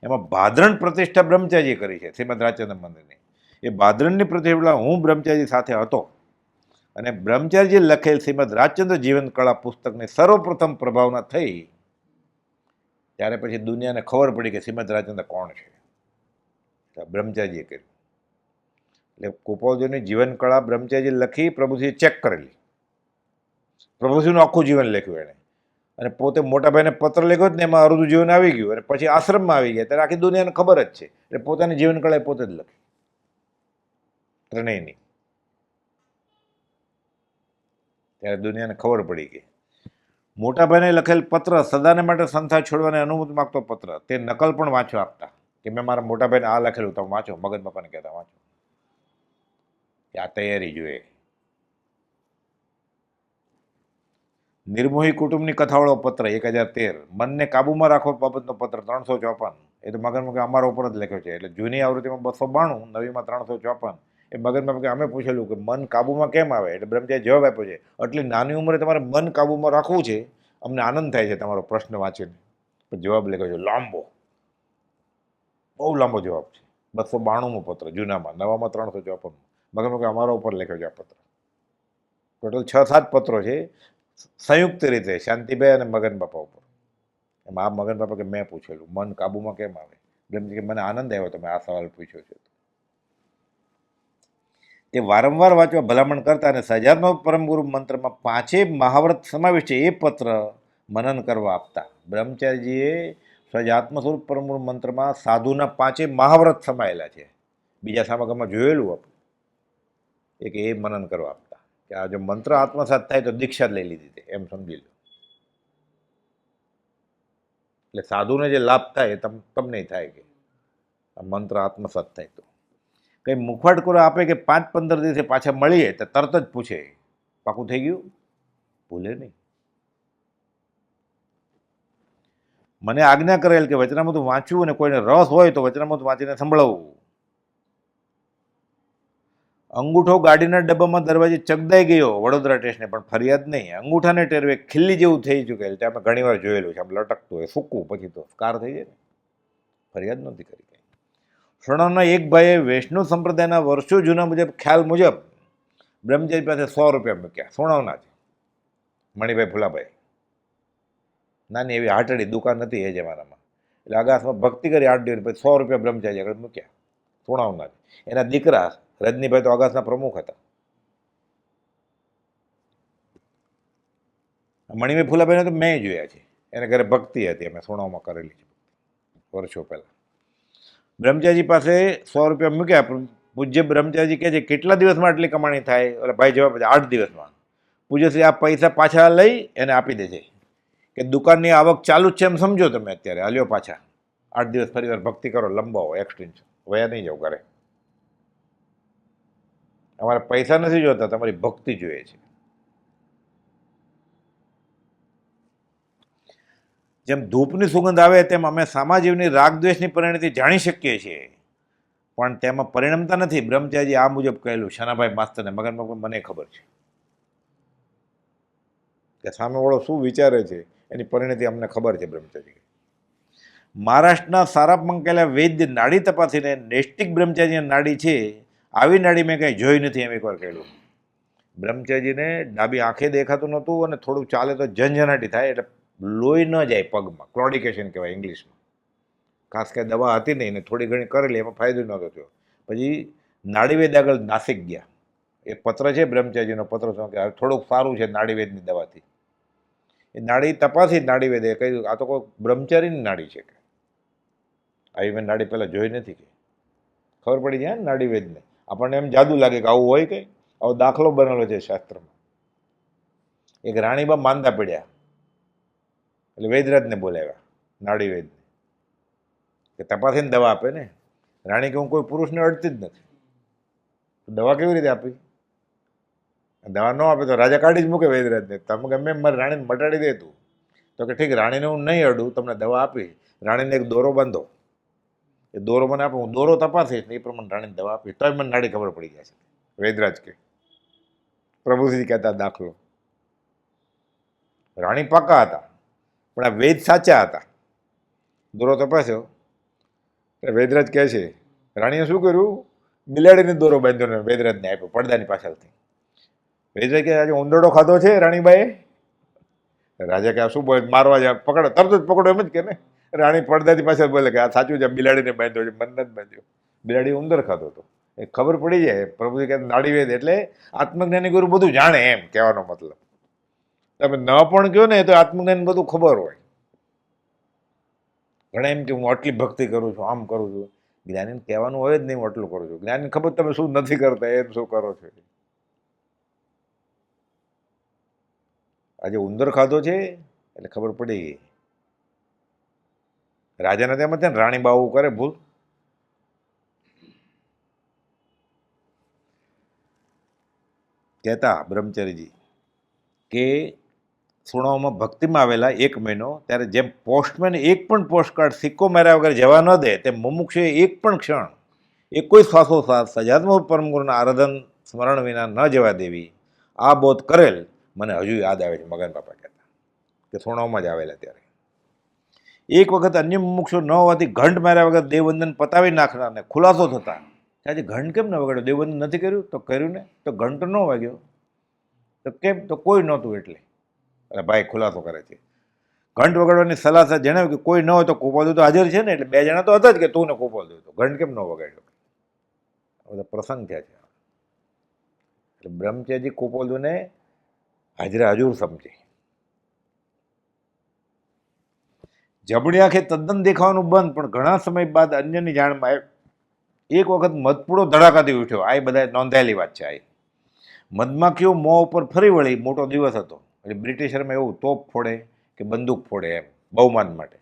એમાં ભાદરણ પ્રતિષ્ઠા બ્રહ્મચારીએ કરી છે શ્રીમદ રાજચંદ્ર મંદિરની. એ ભાદરણની પ્રતિષ્ઠા હું બ્રહ્મચારી સાથે હતો. અને બ્રહ્મચારીજી લખેલ શ્રીમદ રાજચંદ્ર જીવન કળા પુસ્તકની સર્વપ્રથમ પ્રભાવના થઈ ત્યારે પછી દુનિયાને ખબર પડી કે શ્રીમદ રાજચંદ્ર કોણ છે. બ્રહ્મચારીજીએ કર્યું. એટલે કુપાલજીની જીવન કળા બ્રહ્મચારીજી લખી પ્રભુજીએ ચેક કરેલી. પ્રભુજીનું આખું જીવન લખ્યું એણે. અને પોતે મોટા ભાઈને પત્ર લખ્યો ને એમાં અડધું જીવન આવી ગયું. અને પછી આશ્રમમાં આવી ગયા ત્યારે આખી દુનિયાને ખબર જ છે. એટલે પોતાની જીવન કળા પોતે જ લખી, ત્રણેયની. ત્યારે દુનિયાને ખબર પડી ગઈ. મોટાભાઈને લખેલ પત્ર, સદાને માટે સંસ્થા છોડવાની અનુમતિ માગતો પત્ર, તે નકલ પણ વાંચવા આપતા કે મેં મારા મોટાભાઈને આ લખેલું, તમે વાંચો. મગન બાપાને કહેતા વાંચો, કે આ તૈયારી જોઈએ. નિર્મોહી કુટુંબની કથાવાળો પત્ર 1013, મનને કાબુમાં રાખવા બાબતનો પત્ર 354. એ તો મગન બાપા અમારા ઉપર જ લખ્યો છે. એટલે જૂની આવૃત્તિમાં 292, નવીમાં 354. એ મગન બાપા અમે પૂછેલું કે મન કાબુમાં કેમ આવે? એટલે બ્રહ્મચારી જવાબ આપ્યો છે, આટલી નાની ઉંમરે તમારે મન કાબુમાં રાખવું છે, અમને આનંદ થાય છે તમારો પ્રશ્ન વાંચીને. જવાબ લખ્યો છે લાંબો, બહુ લાંબો જવાબ છે. 292મો પત્ર જૂનામાં, નવામાં 354. મગન બાપા અમારા ઉપર લખ્યો છે આ પત્ર. ટોટલ 6-7 પત્રો છે સંયુક્ત રીતે શાંતિભાઈ અને મગન બાપા ઉપર. એમાં આ મગન બાપા કે મેં પૂછેલું મન કાબુમાં કેમ આવે? બ્રહ્મજી કે મને આનંદ આવ્યો તમે આ સવાલ પૂછ્યો છે. તે વારંવાર વાંચવા ભલામણ કરતા અને સહજાત્મક પરમગુરુ મંત્રમાં 5 મહાવ્રત સમાવિષ્ટ છે એ પત્ર મનન કરવા આપતા. બ્રહ્મચારીજીએ સહજાત્મ સ્વરૂપ પરમગુરુ મંત્રમાં સાધુના 5 મહાવ્રત સમાયેલા છે. બીજા સમાગમમાં જોયેલું આપણે. એક એ મનન કરવા આપતા કે આ જો મંત્ર આત્મસાત થાય તો દીક્ષા લઈ લીધી એમ સમજી લો. એટલે સાધુને જે લાભ થાય એ તમને થાય કે આ મંત્ર આત્મસાત થાય. તો કંઈ મુખવાટ કરો આપે કે 5-15 દિવસે પાછા મળીએ તો તરત જ પૂછે પાકું થઈ ગયું? ભૂલે નહીં. મને આજ્ઞા કરેલ કે વચનામૃત વાંચવું અને કોઈને રસ હોય તો વચનામૃત વાંચીને સંભળાવવું. અંગૂઠો ગાડીના ડબ્બામાં દરવાજે ચગદાઈ ગયો વડોદરા સ્ટેશને, પણ ફરિયાદ નહીં. અંગૂઠાને ટેરવે ખીલ્લી જેવું થઈ ચૂકેલ છે. આપણે ઘણી વાર જોયેલું છે. આમ લટકતું હોય સૂકું, પછી તો કાર થઈ જાય ને. ફરિયાદ નથી કરી. શરણાના એક ભાઈએ વૈષ્ણવ સંપ્રદાયના વર્ષો જૂના મુજબ ખ્યાલ મુજબ બ્રહ્મચારી પાસે 100 રૂપિયા મૂક્યા. સોણાવના છે. મણિભાઈ ફુલાભાઈ, નાની એવી હાટડી દુકાન નથી એ જમાનામાં. એટલે આગાસમાં ભક્તિ કરી 8 દિવસ, પછી 100 રૂપિયા બ્રહ્મચારી આગળ મૂક્યા. સોણાવના છે. એના દીકરા રજનીભાઈ તો આગાસના પ્રમુખ હતા. મણિભાઈ ફુલાભાઈને તો મેં જોયા છે. એને ઘરે ભક્તિ હતી, અમે સોણાવમાં કરેલી છે વર્ષો પહેલાં. બ્રહ્મચારીજી પાસે 100 રૂપિયા મૂક્યા. પૂજ્ય બ્રહ્મચારીજી કહે છે કેટલા દિવસમાં આટલી કમાણી થાય? એટલે ભાઈ જવાબ 8 દિવસમાં. પૂજ્યશ્રી આ પૈસા પાછા લઈ એને આપી દે છે કે દુકાનની આવક ચાલુ જ છે એમ સમજો તમે અત્યારે, હાલ્યો પાછા. 8 દિવસ ફરી વાર ભક્તિ કરો, લંબાવો, એક્સટેન્શન, વયા નહીં જાઓ ઘરે. અમારે પૈસા નથી જોતા, તમારી ભક્તિ જોઈએ છે. જેમ ધૂપની સુગંધ આવે તેમ અમે સામાજીવની રાગદ્વેષની પરિણતિ જાણી શકીએ છીએ, પણ તેમાં પરિણમતા નથી. બ્રહ્મચારી આ મુજબ કહેલું શાનાભાઈ માસ્તરને. મગનમાં મને ખબર છે કે સામેવાળો શું વિચારે છે, એની પરિણતિ અમને ખબર છે. બ્રહ્મચારી મહારાષ્ટ્રના સારા મંકેલા વૈદ્ય નાડી તપાસીને નૈષ્ટિક બ્રહ્મચારીની નાડી છે, આવી નાડી મેં કંઈ જોઈ નથી, એમ એકવાર કહેલું. બ્રહ્મચારીજીને ડાબી આંખે દેખાતું નહોતું અને થોડું ચાલે તો ઝંઝનાટી થાય, એટલે લોહી ન જાય પગમાં, ક્લોડિકેશન કહેવાય ઇંગ્લિશમાં. ખાસ કે દવા હતી નહીં ને થોડી ઘણી કરેલી, એમાં ફાયદો નહોતો થયો. પછી નાડીવેદ આગળ નાસિક ગયા. એ પત્ર છે બ્રહ્મચારીજીનો પત્ર, શું કે થોડુંક સારું છે નાડીવેદની દવાથી. એ નાડી તપાસી નાડીવેદે કહ્યું આ તો કોઈ બ્રહ્મચારીની નાડી છે કે આવી મેં નાડી પહેલાં જોઈ નથી. કે ખબર પડી જાય ને નાડીવેદને. આપણને એમ જાદુ લાગે કે આવું હોય કંઈ. આવો દાખલો બનેલો છે શાસ્ત્રમાં. એક રાણીબા માંદા પડ્યા, એટલે વૈદરાજને બોલાવ્યા, નાડીવેદને, કે તપાસીને દવા આપે ને. રાણી કે હું કોઈ પુરુષને અડતી જ નથી, દવા કેવી રીતે આપી? દવા ન આપે તો રાજા કાઢી જ મૂકે વૈદરાજને. તમે ગમે એમ મારી રાણીને મટાડી દે તું. તો કે ઠીક, રાણીને હું નહીં અડું, તમને દવા આપી. રાણીને એક દોરો બાંધો, એ દોરો મને આપો, હું દોરો તપાસીશ ને એ પ્રમાણે રાણીને દવા આપી, તોય મને નાડી ખબર પડી ગયા છે. વૈદરાજ કે પ્રભુજી કહેતા દાખલો. રાણી પાકા હતા, પણ આ વેદ સાચા હતા. દોરો તપાસ્યો, વૈદરાજ કહે છે રાણીએ શું કર્યું? બિલાડીને દોરો બાંધ્યો ને વૈદરાજને આપ્યો પડદાની પાછળથી. વૈદરાજ કે આજે ઉંદરડો ખાધો છે રાણીબાએ? રાજા કે આ શું બોલે, મારવા જાય, પકડો, તરત જ પકડો, એમ જ કે ને. રાણી પડદાની પાછળ બોલે કે આ સાચું છે, બિલાડીને બાંધ્યો છે, મન નથી બાંધ્યો. બિલાડી ઉંદર ખાતો હતો. એ ખબર પડી જાય. પ્રભુજી કહે નાડીવેદ એટલે આત્મજ્ઞાની ગુરુ બધું જાણે, એમ કહેવાનો મતલબ. તમે ન પણ કહો ને તો આત્મજ્ઞાન બધું ખબર હોય. ઘણા એમ કે હું આટલી ભક્તિ કરું છું, આમ કરું છું. જ્ઞાનીને કહેવાનું હોય જ નહીં હું આટલું કરું છું. જ્ઞાનીને ખબર તમે શું નથી કરતા, એમ શું કરો છો. આજે ઉંદર ખાધો છે એટલે ખબર પડી ગઈ. રાજાને તેમ છે ને રાણી બાવું કરે ભૂલ. કહેતા બ્રહ્મચારીજી કે સુણાઓમાં ભક્તિમાં આવેલા 1 મહિનો, ત્યારે જેમ પોસ્ટમેન એક પણ પોસ્ટકાર્ડ સિક્કો માર્યા વગર જવા ન દે, તેમ મુમુક્ષુએ એક પણ ક્ષણ, એક કોઈ શ્વાસોશ્વાસ સજાત્મક પરમગુરુના આરાધન સ્મરણ વિના ન જવા દેવી, આ બોધ કરેલ મને હજુ યાદ આવે છે. મગન બાપા કહેતા કે સુણાઓમાં જ આવેલા ત્યારે એક વખત અન્ય મુમુક્ષુ ન હોવાથી ઘંટ માર્યા વગર દેવવંદન પતાવી નાખનારને ખુલાસો થતા આજે ઘંટ કેમ ન વગાડ્યો? દેવવંદન નથી કર્યું તો કર્યું ને, તો ઘંટ ન વાગ્યો તો કેમ? તો કોઈ નહોતું એટલે. અરે ભાઈ ખુલાસો કરે છે. ઘંટ વગાડવાની સલાહ સાથે જણાવ્યું કે કોઈ ન હોય તો કોપાલદેવ તો હાજર છે ને, એટલે 2 જણા તો હતા જ કે તું ને કોપાલદેવ, તો ઘંટ કેમ ન વગાડ્યો? બધા પ્રસંગ થયા છે. એટલે બ્રહ્મચારીજી કોપાલદેવને હાજરા હજુર સમજે. જબડી આંખે તદ્દન દેખાવાનું બંધ, પણ ઘણા સમય બાદ અન્યની જાણમાં એક વખત મધપૂડો ધડાકાથી ઉઠ્યો. આ બધા નોંધાયેલી વાત છે. આ મધમાખીઓ મોં ઉપર ફરી વળી. મોટો દિવસ હતો એટલે બ્રિટિશરમાં એવું તોપ ફોડે કે બંદૂક ફોડે, એમ બહુમાન માટે.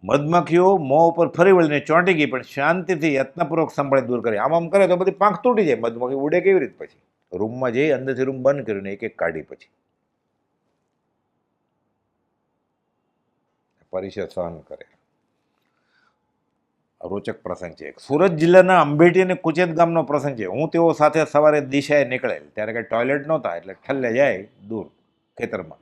મધમાખીઓ મોં ઉપર ફરી વળીને ચોંટી ગઈ, પણ શાંતિથી યત્નપૂર્વક સંભાળી દૂર કરી. આમ કરે તો બધી પાંખ તૂટી જાય. મધમાખી ઉડે કેવી રીતે? પછી રૂમમાં જઈ અંદરથી રૂમ બંધ કરીને એક એક કાઢી પછી પરિષદ સહન કરે. રોચક પ્રસંગ છે. સુરત જિલ્લાના અંભેટી અને કુચેત ગામનો પ્રસંગ છે. હું તેઓ સાથે સવારે દિશાએ નીકળેલ. ત્યારે કંઈ ટોયલેટ નહોતા, એટલે ઠલ્લે જાય દૂર ખેતરમાં.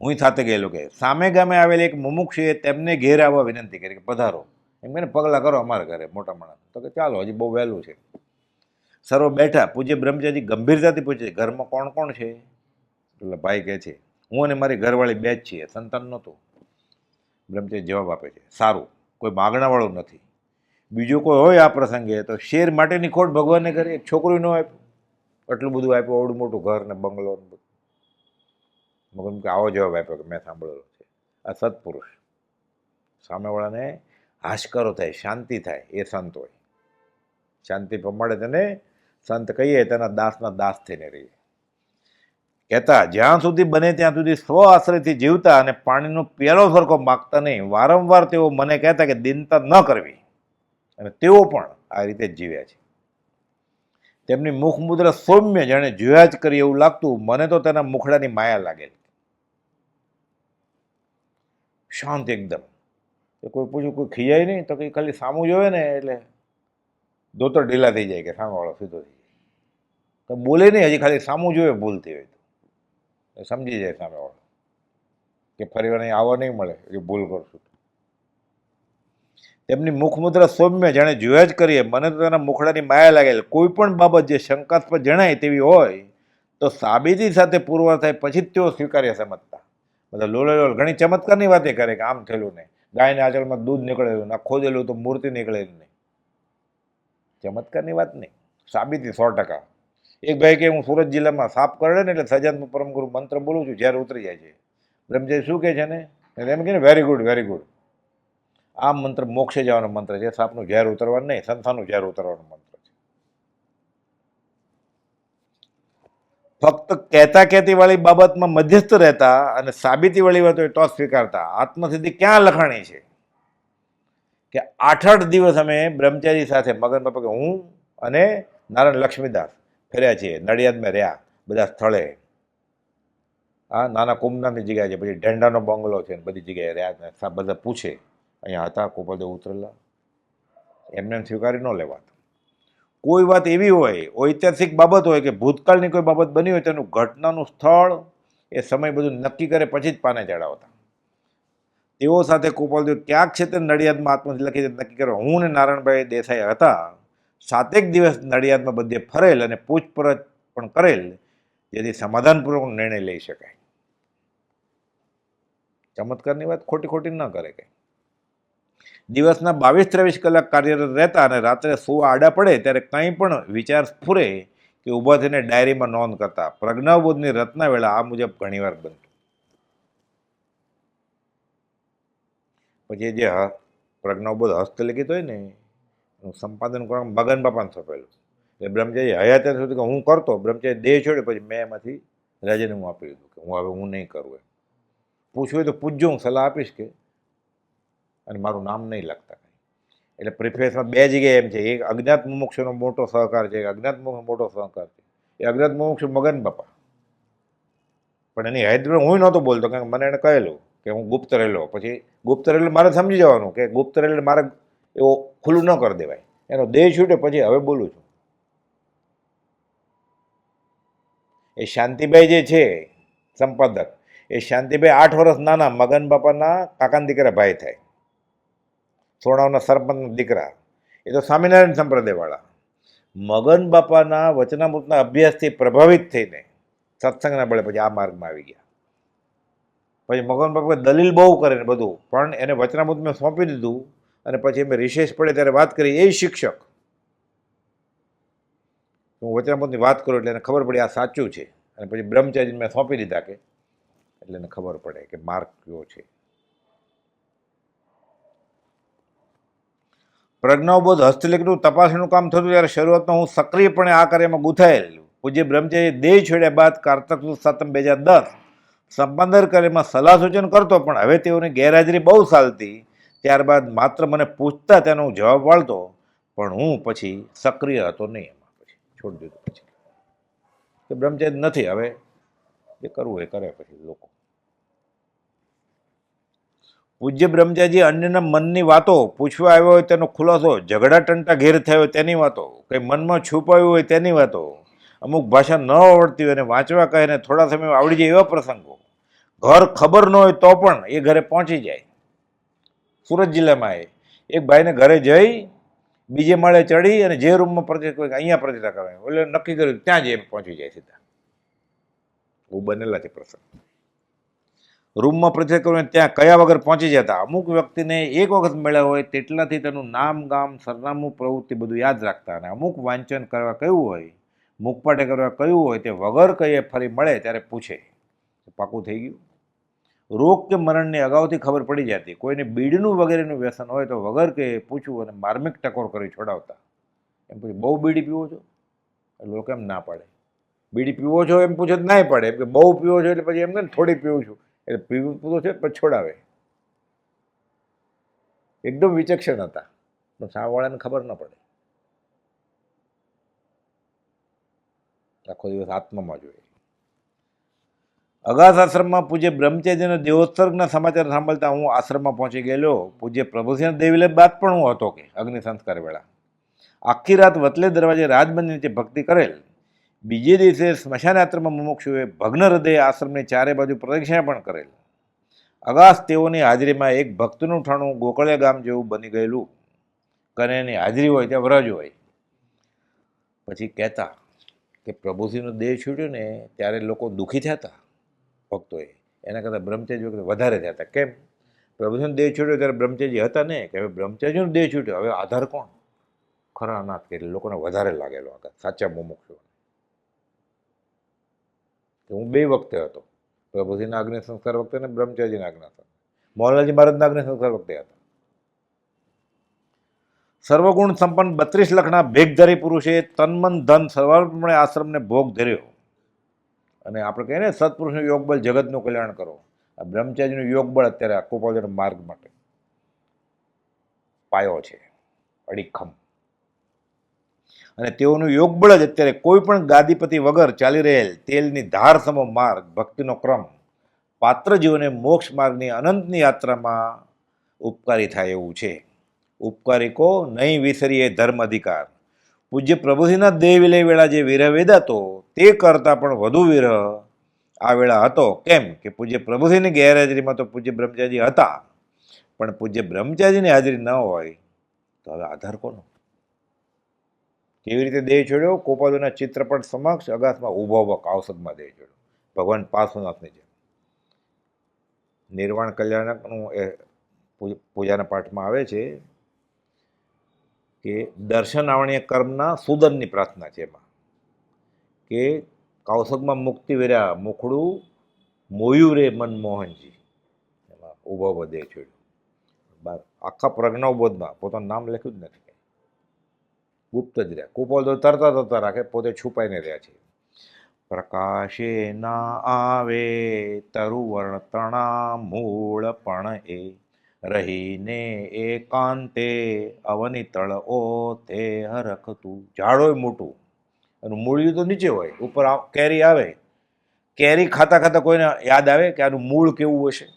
હું સાથે ગયેલો. કે સામે ગામે આવેલ એક મુમુક્ષુએ તેમને ઘેર આવવા વિનંતી કરી કે પધારો. એમ કે પગલાં કરો અમારા ઘરે, મોટા માણસ. તો કે ચાલો, હજી બહુ વહેલું છે. સર્વ બેઠા. પૂજ્ય બ્રહ્મચારી ગંભીરતાથી પૂછે ઘરમાં કોણ કોણ છે? એટલે ભાઈ કહે છે હું અને મારી ઘરવાળી 2 જ છીએ, સંતાન નહોતું. બ્રહ્મચારી જવાબ આપે છે સારું, કોઈ માગણાવાળું નથી. બીજો કોઈ હોય આ પ્રસંગે તો શેર માટેની ખોટ ભગવાનને કરી, એક છોકરું ન આપ્યું, આટલું બધું આપ્યું, આવડું મોટું ઘર ને બંગલો ને બધું. મગન કે આવો જવાબ આપ્યો કે મેં સાંભળેલો છે. આ સત્પુરુષ. સામેવાળાને હાશકારો થાય, શાંતિ થાય, એ સંત હોય. શાંતિ પમાડે તેને સંત કહીએ, તેના દાસના દાસ થઈને રહીએ. કહેતા, જ્યાં સુધી બને ત્યાં સુધી સ્વ આશ્રયથી જીવતા અને પાણીનો પ્યાલો સરખો માગતા નહીં. વારંવાર તેઓ મને કહેતા કે દીનતા ન કરવી, અને તેઓ પણ આ રીતે જ જીવ્યા છે. તેમની મુખમુદ્રા સૌમ્ય, જાણે જોયા જ કરી એવું લાગતું. મને તો તેના મુખડાની માયા લાગેલી. શાંત એકદમ. કોઈ પૂછ્યું કોઈ ખીજાય નહીં, તો કંઈ ખાલી સામું જોવે ને એટલે ધોતર ઢીલા થઈ જાય કે સામેવાળો સીધો થઈ જાય. તો બોલે નહીં, હજી ખાલી સામું જોવે ભૂલતી હોય તો સમજી જાય સામેવાળો કે ફરી વાર અહીં આવવા નહીં મળે એ ભૂલ કરશું. તેમની મુખમુદ્રા સૌમ્ય, જાણે જોયા જ કરીએ. મને તો તેના મુખડાની માયા લાગેલ. કોઈ પણ બાબત જે શંકાસ્પદ જણાય તેવી હોય તો સાબિતી સાથે પુરવાર થાય પછી જ તેઓ સ્વીકાર્ય સમજતા. બધા લોલ ઘણી ચમત્કારની વાતે કરે કે આમ થયેલું ને, ગાયના આંચળમાં દૂધ નીકળેલું ના, ખોદેલું તો મૂર્તિ નીકળેલી નહીં. ચમત્કારની વાત નહીં, સાબિતી 100%. એક ભાઈ કે હું સુરત જિલ્લામાં સાપ કરડે ને એટલે સજાદમાં પરમગુરુ મંત્ર બોલું છું, ઝેર ઉતરી જાય છે. બ્રહ્મચારી શું કહે છે ને, એમ કે વેરી ગુડ વેરી ગુડ. આ મંત્ર મોક્ષે જવાનો મંત્ર છે, સાપનું ઝેર ઉતરવાનું નહીં, સંસ્થાનું ઝેર ઉતરવાનો મંત્ર છે. ફક્ત કહેતા કહેતી વાળી બાબતમાં મધ્યસ્થ રહેતા અને સાબિતી વાળી વાત હોય તો સ્વીકારતા. આત્મસિદ્ધિ ક્યાં લખાણી છે કે 8 દિવસ અમે બ્રહ્મચારી સાથે મગન બાપા કે હું અને નારાયણ લક્ષ્મીદાસ ફર્યા છીએ. નડિયાદમાં રહ્યા બધા સ્થળે. આ નાના કુંભનાથની જગ્યાએ છે, પછી ઢેંડાનો બંગલો છે, બધી જગ્યાએ રહ્યા. બધા પૂછે અહીંયા હતા ગોપાલદેવ ઉતરેલા, એમને સ્વીકારી ન લેવાત. કોઈ વાત એવી હોય, ઐતિહાસિક બાબત હોય કે ભૂતકાળની કોઈ બાબત બની હોય, તેનું ઘટનાનું સ્થળ એ સમય બધું નક્કી કરે પછી જ પાને ચડાવતા. તેઓ સાથે ગોપાલદેવ ક્યાંક છે તે નડિયાદમાં આત્મહત્યા લખી નક્કી કરે. હું ને નારાયણભાઈ દેસાઈ હતા. 7 દિવસ નડિયાદમાં બધે ફરેલ અને પૂછપરછ પણ કરેલ, જેથી સમાધાનપૂર્વક નિર્ણય લઈ શકાય. ચમત્કારની વાત ખોટી ખોટી ન કરે કંઈ. દિવસના 22-23 કલાક કાર્યરત રહેતા અને રાત્રે સુવા આડા પડે ત્યારે કંઈ પણ વિચાર સ્ફુરે કે ઊભા થઈને ડાયરીમાં નોંધ કરતા. પ્રજ્ઞાબોધની રચના વેળા આ મુજબ ઘણીવાર બનતું. પછી જે પ્રજ્ઞાબોધ હસ્તલિખિત હોય ને એનું સંપાદન કરવા મગન બાપાને સોંપેલું. એટલે બ્રહ્મચારી હયા ત્યાં સુધી હું કરતો, બ્રહ્મચારી દેહ છોડ્યો પછી મેં એમાંથી રાજીનામું આપી દીધું કે હવે હું નહીં કરું એમ. પૂછવું હોય તો પૂછજો, હું સલાહ આપીશ કે, અને મારું નામ નહીં લખતા કંઈ. એટલે પ્રિફેસમાં 2 જગ્યાએ એમ છે, એક અજ્ઞાત મુમુક્ષુનો મોટો સહકાર છે, એક અજ્ઞાત મુમુક્ષ મોટો સહકાર છે. એ અજ્ઞાત મુમુક્ષુ મગન બાપા, પણ એની હૈદરાબાદ હું નહોતો બોલતો, કારણ કે મને એણે કહેલું કે હું ગુપ્ત રહેલો. પછી ગુપ્ત રહેલો મારે સમજી જવાનું કે ગુપ્ત રહેલો મારે એવો ખુલ્લું ન કરી દેવાય. એનો દેહ છૂટ્યો પછી હવે બોલું છું. એ શાંતિભાઈ જે છે સંપાદક, એ શાંતિભાઈ 8 વર્ષ નાના મગન બાપાના કાકાના દીકરા ભાઈ થાય. સોણાવના સરપંચના દીકરા. એ તો સ્વામિનારાયણ સંપ્રદાયવાળા. મગન બાપાના વચનામૃતના અભ્યાસથી પ્રભાવિત થઈને સત્સંગના બળે પછી આ માર્ગમાં આવી ગયા. પછી મગન બાપા દલીલ બહુ કરે ને બધું, પણ એને વચનામૃત મેં સોંપી દીધું. અને પછી અમે રિશેષ પડે ત્યારે વાત કરી. એ શિક્ષક, હું વચનામૃતની વાત કરું એટલે એને ખબર પડી આ સાચું છે. અને પછી બ્રહ્મચારીને મેં સોંપી દીધા કે, એટલે એને ખબર પડે કે માર્ગ કયો છે. પ્રજ્ઞાબોધ હસ્તલિખિતનું તપાસણીનું કામ થતું ત્યારે શરૂઆતમાં હું સક્રિયપણે આ કાર્યમાં ગૂંથાયેલું. પૂજ્ય બ્રહ્મચારી દેહ છોડ્યા બાદ કારતક સુદ 2010 સંપાદન કાર્યમાં સલાહ સૂચન કરતો, પણ હવે તેઓની ગેરહાજરી બહુ ચાલતી. ત્યારબાદ માત્ર મને પૂછતા તેનો હું જવાબ વાળતો, પણ હું પછી સક્રિય હતો નહીં. એમાં પછી છોડી દીધું. પછી કે બ્રહ્મચારી નથી, હવે જે કરવું એ કરે. પછી લોકો પૂજ્ય બ્રહ્મચારીજી અન્યના મનની વાતો પૂછવા આવ્યો હોય તેનો ખુલાસો, ઝઘડા ટંટા ઘેર થયો તેની વાતો, કંઈ મનમાં છુપાયું હોય તેની વાતો, અમુક ભાષા ન આવડતી હોય અને વાંચવા કહે ને થોડા સમય આવડી જાય એવા પ્રસંગો, ઘર ખબર ન હોય તો પણ એ ઘરે પહોંચી જાય. સુરત જિલ્લામાં એક ભાઈને ઘરે જઈ બીજે માળે ચડી અને જે રૂમમાં પ્રતિષ્ઠા અહીંયા પ્રતિષ્ઠા કરવાની એટલે નક્કી કર્યું ત્યાં જ એમ પહોંચી જાય સીધા. બહુ બનેલા છે પ્રસંગ. રૂમમાં પ્રતિષ્ઠા કરવાની ત્યાં કયા વગર પહોંચી જતા. અમુક વ્યક્તિને એક વખત મળ્યા હોય તેટલાથી તેનું નામ, ગામ, સરનામું, પ્રવૃત્તિ બધું યાદ રાખતા. અને અમુક વાંચન કરવા કહ્યું હોય, મુખપાઠે કરવા કહ્યું હોય તે વગર કહીએ ફરી મળે ત્યારે પૂછે પાકું થઈ ગયું. રોગ કે મરણની અગાઉથી ખબર પડી જતી. કોઈને બીડીનું વગેરેનું વ્યસન હોય તો વગર કે પૂછવું અને માર્મિક ટકોર કરી છોડાવતા. એમ પછી બહુ બીડી પીવો છો? લોકો એમ ના પાડે. બીડી પીવો છો એમ પૂછે તો ના પડે, એમ કે બહુ પીવો છો એટલે પછી એમ કે થોડી પીવું છું, એટલે પીવું પૂરો છે પછી છોડાવે. એકદમ વિચક્ષણ હતા, પણ સામેવાળાને ખબર ન પડે. આખો દિવસ આત્મામાં જોઈએ. અગાસ આશ્રમમાં પૂજ્ય બ્રહ્મચર્યના દેવોત્સર્ગના સમાચાર સાંભળતા હું આશ્રમમાં પહોંચી ગયેલો. પૂજ્ય પ્રભુસિંહ દેવીલે બાદ પણ હું હતો કે અગ્નિ સંસ્કાર વેળા આખી રાત વતલે દરવાજે રાજબંધ નીચે ભક્તિ કરેલ. બીજે દિવસે સ્મશાન યાત્રામાં મુમુક્ષુએ ભગ્ન હૃદય આશ્રમની ચારે બાજુ પ્રદક્ષિણા પણ કરેલ. અગાસ તેઓની હાજરીમાં એક ભક્તનું ઠાણું ગોકળિયા ગામ જેવું બની ગયેલું. કન્યાની હાજરી હોય ત્યાં વ્રજ હોય. પછી કહેતા કે પ્રભુજીનો દેહ છૂટ્યો ને ત્યારે લોકો દુઃખી થયા હતા ભક્તોએ, એના કરતાં બ્રહ્મચર્ય વખતે વધારે થયા હતા. કેમ? પ્રભુજીનો દેહ છૂટ્યો ત્યારે બ્રહ્મચર્ય હતા ને, કે હવે બ્રહ્મચર્યનો દેહ છૂટ્યો, હવે આધાર કોણ? ખરા અનાથ, કે એટલે લોકોને વધારે લાગેલો આગળ સાચા મુમુક્ષુ. હું બે વખતે હતો, પ્રભુજીના અગ્નિ સંસ્કાર વખતે ને બ્રહ્મચર્યના અગ્નિ સંસ્કાર. મોહનલાલજી મહારાજના અગ્નિ સંસ્કાર વખતે હતા. સર્વગુણ સંપન્ન 32 લખના ભેગધારી પુરુષે તન મન ધન સર્વપણે આશ્રમને ભોગ ધર્યો. અને આપણે કહીએ ને સત્પુરુષનું યોગ બળ જગતનું કલ્યાણ કરો. આ બ્રહ્મચર્યનું યોગ બળ અત્યારે આ કૃપાળુના માર્ગ માટે પાયો છે, અડીખમ. અને તેઓનું યોગ બળ જ અત્યારે કોઈ પણ ગાદીપતિ વગર ચાલી રહેલ તેલની ધાર સમો માર્ગ ભક્તિનો ક્રમ પાત્ર જીવને મોક્ષ માર્ગની અનંતની યાત્રામાં ઉપકારી થાય એવું છે. ઉપકારિકો નહીં વિસરીએ ધર્મ અધિકાર. પૂજ્ય પ્રભુજીના દેહ વિલય વેળા જે વિરહ વેદાતો તે કરતાં પણ વધુ વિરહ આ વેળા હતો. કેમ કે પૂજ્ય પ્રભુજીની ગેરહાજરીમાં તો પૂજ્ય બ્રહ્મચારી હતા, પણ પૂજ્ય બ્રહ્મચારીની હાજરી ન હોય તો હવે આધાર કોનો? કેવી રીતે દેહ છોડ્યો? કોપાદુના ચિત્રપટ સમક્ષ અગાસમાં ઊભો કાવસદમાં દેહ છોડ્યો, ભગવાન પાર્શ્વનાથની જેમ. નિર્વાણ કલ્યાણકનું એ પૂજાના પાઠમાં આવે છે કે દર્શન આવણીય કર્મના સુદનની પ્રાર્થના છે એમાં, કે કૌશકમાં મુક્તિ વેર્યા મુખડું મોયું રે મનમોહનજી, એમાં ઉભો દેહ છોડ્યો. આખા પ્રજ્ઞાવબોધમાં પોતાનું નામ લખ્યું જ નથી, ગુપ્ત જ રહ્યા. કુપોલ તરતા તરતા રાખે, પોતે છુપાઈને રહ્યા છે. પ્રકાશે ના આવે તરુવર્ણ તણા મૂળ પણ એ રહીને એકાંતે અવનિતળ ઓ તે હરખતું. ઝાડ હોય મોટું, એનું મૂળિયું તો નીચે હોય, ઉપર કેરી આવે, કેરી ખાતા ખાતા કોઈને યાદ આવે કે આનું મૂળ કેવું હશે?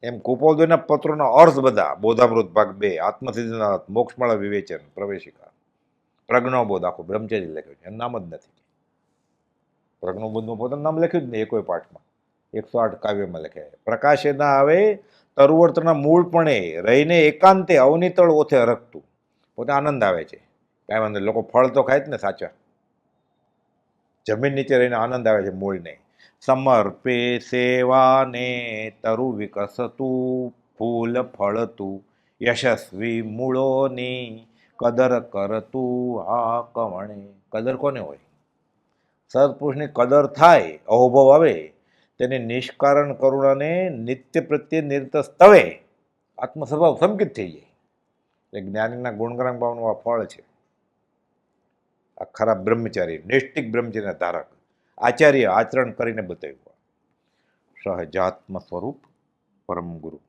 એમ કુપોલના પત્રોના અર્થ બધા, બોધામૃત ભાગ 2, આત્મસિદ્ધિના મોક્ષમાળા વિવેચન, પ્રવેશિકા, પ્રજ્ઞાબોધ આખું બ્રહ્મચર્ય લખ્યું છે, એનું નામ જ નથી. પ્રજ્ઞાબોધનું પોતાનું નામ લખ્યું જ નહીં એ કોઈ પાઠમાં. 108 કાવ્યમાં લખ્યા. પ્રકાશે ના આવે તરુવર્તના મૂળ પણ એ રહીને એકાંતે અવનિતળ ઓથે હરખતું. પોતે આનંદ આવે છે, કાંઈ વાંધો. લોકો ફળ તો ખાય જ ને સાચા, જમીન નીચે રહીને આનંદ આવે છે મૂળને. સમર્પે સેવાને તરુ વિકસતું ફૂલ ફળતું યશસ્વી મૂળોની કદર કરતું આ કવણે. કદર કોને હોય? સત્પુરુષની કદર થાય, અહોભાવ આવે, તેની નિષ્કારણ કરુણાને નિત્ય પ્રત્યે નિરતસ તવે આત્મસ્વભાવ સંકિત થઈ જાય. એટલે જ્ઞાનીના ગુણગ્રામ ભાવનું આ ફળ છે. આ ખરા બ્રહ્મચારી, નૈષ્ટિક બ્રહ્મચારીના ધારક આચાર્ય આચરણ કરીને બતાવ્યું. સહજાત્મ સ્વરૂપ પરમ ગુરુ.